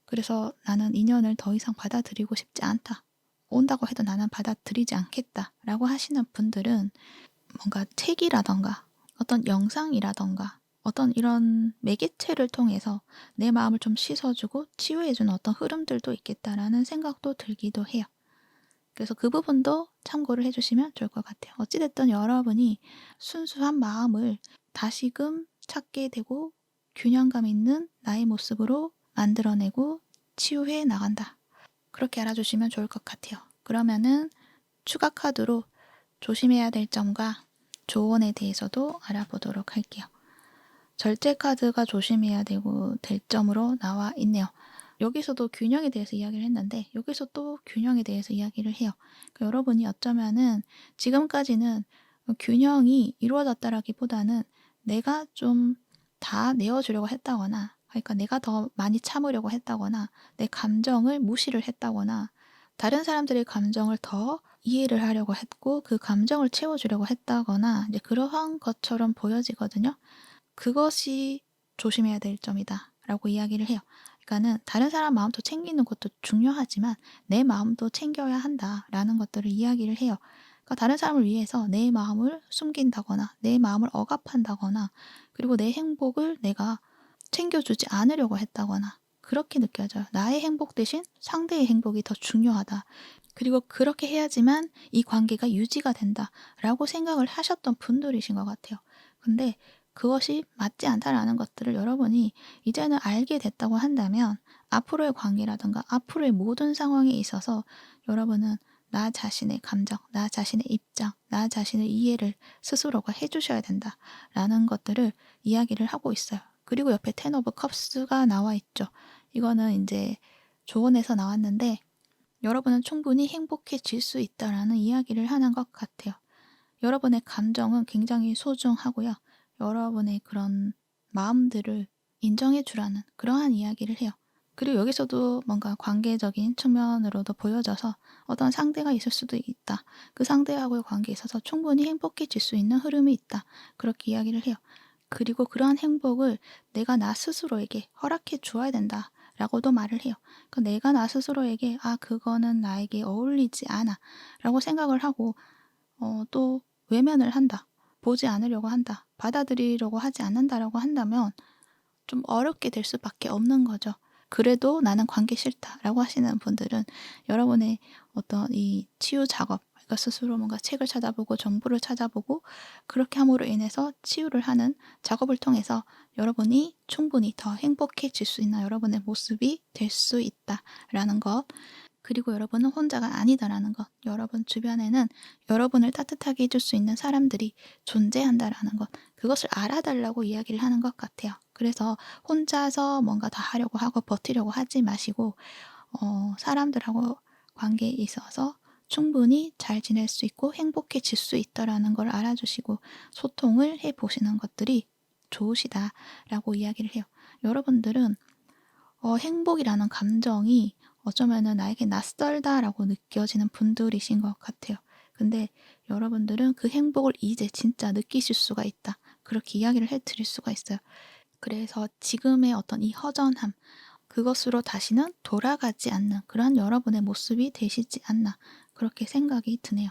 그래서 나는 인연을 더 이상 받아들이고 싶지 않다, 온다고 해도 나는 받아들이지 않겠다라고 하시는 분들은 뭔가 책이라던가 어떤 영상이라던가 어떤 이런 매개체를 통해서 내 마음을 좀 씻어주고 치유해주는 어떤 흐름들도 있겠다라는 생각도 들기도 해요. 그래서 그 부분도 참고를 해주시면 좋을 것 같아요. 어찌됐든 여러분이 순수한 마음을 다시금 찾게 되고 균형감 있는 나의 모습으로 만들어내고 치유해 나간다. 그렇게 알아주시면 좋을 것 같아요. 그러면은 추가 카드로 조심해야 될 점과 조언에 대해서도 알아보도록 할게요. 절제 카드가 조심해야 될 점으로 나와 있네요. 여기서도 균형에 대해서 이야기를 했는데 여기서 또 균형에 대해서 이야기를 해요. 그러니까 여러분이 어쩌면은 지금까지는 균형이 이루어졌다라기보다는 내가 좀 다 내어주려고 했다거나, 그러니까 내가 더 많이 참으려고 했다거나, 내 감정을 무시를 했다거나, 다른 사람들의 감정을 더 이해를 하려고 했고 그 감정을 채워주려고 했다거나, 이제 그러한 것처럼 보여지거든요. 그것이 조심해야 될 점이다 라고 이야기를 해요. 그러니까는 다른 사람 마음도 챙기는 것도 중요하지만 내 마음도 챙겨야 한다라는 것들을 이야기를 해요. 그러니까 다른 사람을 위해서 내 마음을 숨긴다거나 내 마음을 억압한다거나, 그리고 내 행복을 내가 챙겨주지 않으려고 했다거나, 그렇게 느껴져요. 나의 행복 대신 상대의 행복이 더 중요하다. 그리고 그렇게 해야지만 이 관계가 유지가 된다라고 생각을 하셨던 분들이신 것 같아요. 근데 그것이 맞지 않다라는 것들을 여러분이 이제는 알게 됐다고 한다면, 앞으로의 관계라든가 앞으로의 모든 상황에 있어서 여러분은 나 자신의 감정, 나 자신의 입장, 나 자신의 이해를 스스로가 해주셔야 된다라는 것들을 이야기를 하고 있어요. 그리고 옆에 텐 오브 컵스가 나와 있죠. 이거는 이제 조언에서 나왔는데 여러분은 충분히 행복해질 수 있다라는 이야기를 하는 것 같아요. 여러분의 감정은 굉장히 소중하고요. 여러분의 그런 마음들을 인정해 주라는 그러한 이야기를 해요. 그리고 여기서도 뭔가 관계적인 측면으로도 보여져서 어떤 상대가 있을 수도 있다. 그 상대하고의 관계에 있어서 충분히 행복해질 수 있는 흐름이 있다. 그렇게 이야기를 해요. 그리고 그러한 행복을 내가 나 스스로에게 허락해 주어야 된다. 라고도 말을 해요. 그러니까 내가 나 스스로에게 그거는 나에게 어울리지 않아 라고 생각을 하고 또 외면을 한다. 보지 않으려고 한다. 받아들이려고 하지 않는다라고 한다면 좀 어렵게 될 수밖에 없는 거죠. 그래도 나는 관계 싫다라고 하시는 분들은 여러분의 어떤 이 치유 작업, 그러니까 스스로 뭔가 책을 찾아보고 정보를 찾아보고 그렇게 함으로 인해서 치유를 하는 작업을 통해서 여러분이 충분히 더 행복해질 수 있는 여러분의 모습이 될 수 있다라는 것, 그리고 여러분은 혼자가 아니다라는 것, 여러분 주변에는 여러분을 따뜻하게 해줄 수 있는 사람들이 존재한다라는 것, 그것을 알아달라고 이야기를 하는 것 같아요. 그래서 혼자서 뭔가 다 하려고 하고 버티려고 하지 마시고 사람들하고 관계에 있어서 충분히 잘 지낼 수 있고 행복해질 수 있다라는 걸 알아주시고 소통을 해보시는 것들이 좋으시다라고 이야기를 해요. 여러분들은 행복이라는 감정이 어쩌면은 나에게 낯설다라고 느껴지는 분들이신 것 같아요. 근데 여러분들은 그 행복을 이제 진짜 느끼실 수가 있다. 그렇게 이야기를 해 드릴 수가 있어요. 그래서 지금의 어떤 이 허전함, 그것으로 다시는 돌아가지 않는 그런 여러분의 모습이 되시지 않나 그렇게 생각이 드네요.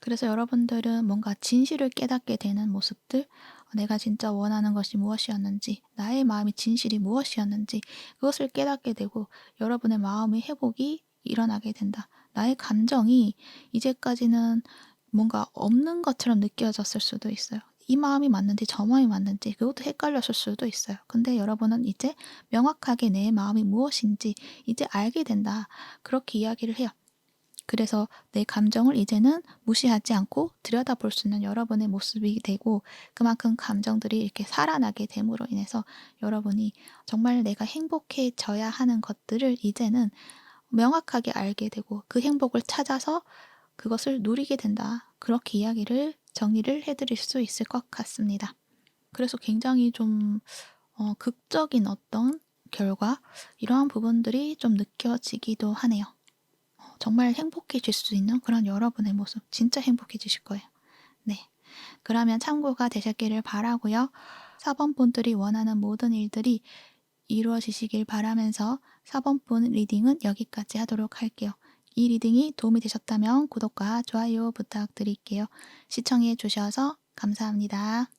그래서 여러분들은 뭔가 진실을 깨닫게 되는 모습들, 내가 진짜 원하는 것이 무엇이었는지, 나의 마음의 진실이 무엇이었는지 그것을 깨닫게 되고 여러분의 마음의 회복이 일어나게 된다. 나의 감정이 이제까지는 뭔가 없는 것처럼 느껴졌을 수도 있어요. 이 마음이 맞는지 저 마음이 맞는지 그것도 헷갈렸을 수도 있어요. 근데 여러분은 이제 명확하게 내 마음이 무엇인지 이제 알게 된다. 그렇게 이야기를 해요. 그래서 내 감정을 이제는 무시하지 않고 들여다볼 수 있는 여러분의 모습이 되고 그만큼 감정들이 이렇게 살아나게 됨으로 인해서 여러분이 정말 내가 행복해져야 하는 것들을 이제는 명확하게 알게 되고 그 행복을 찾아서 그것을 누리게 된다. 그렇게 이야기를 정리를 해드릴 수 있을 것 같습니다. 그래서 굉장히 좀 극적인 어떤 결과 이러한 부분들이 좀 느껴지기도 하네요. 정말 행복해질 수 있는 그런 여러분의 모습 진짜 행복해지실 거예요. 네. 그러면 참고가 되셨기를 바라고요. 4번 분들이 원하는 모든 일들이 이루어지시길 바라면서 4번 분 리딩은 여기까지 하도록 할게요. 이 리딩이 도움이 되셨다면 구독과 좋아요 부탁드릴게요. 시청해 주셔서 감사합니다.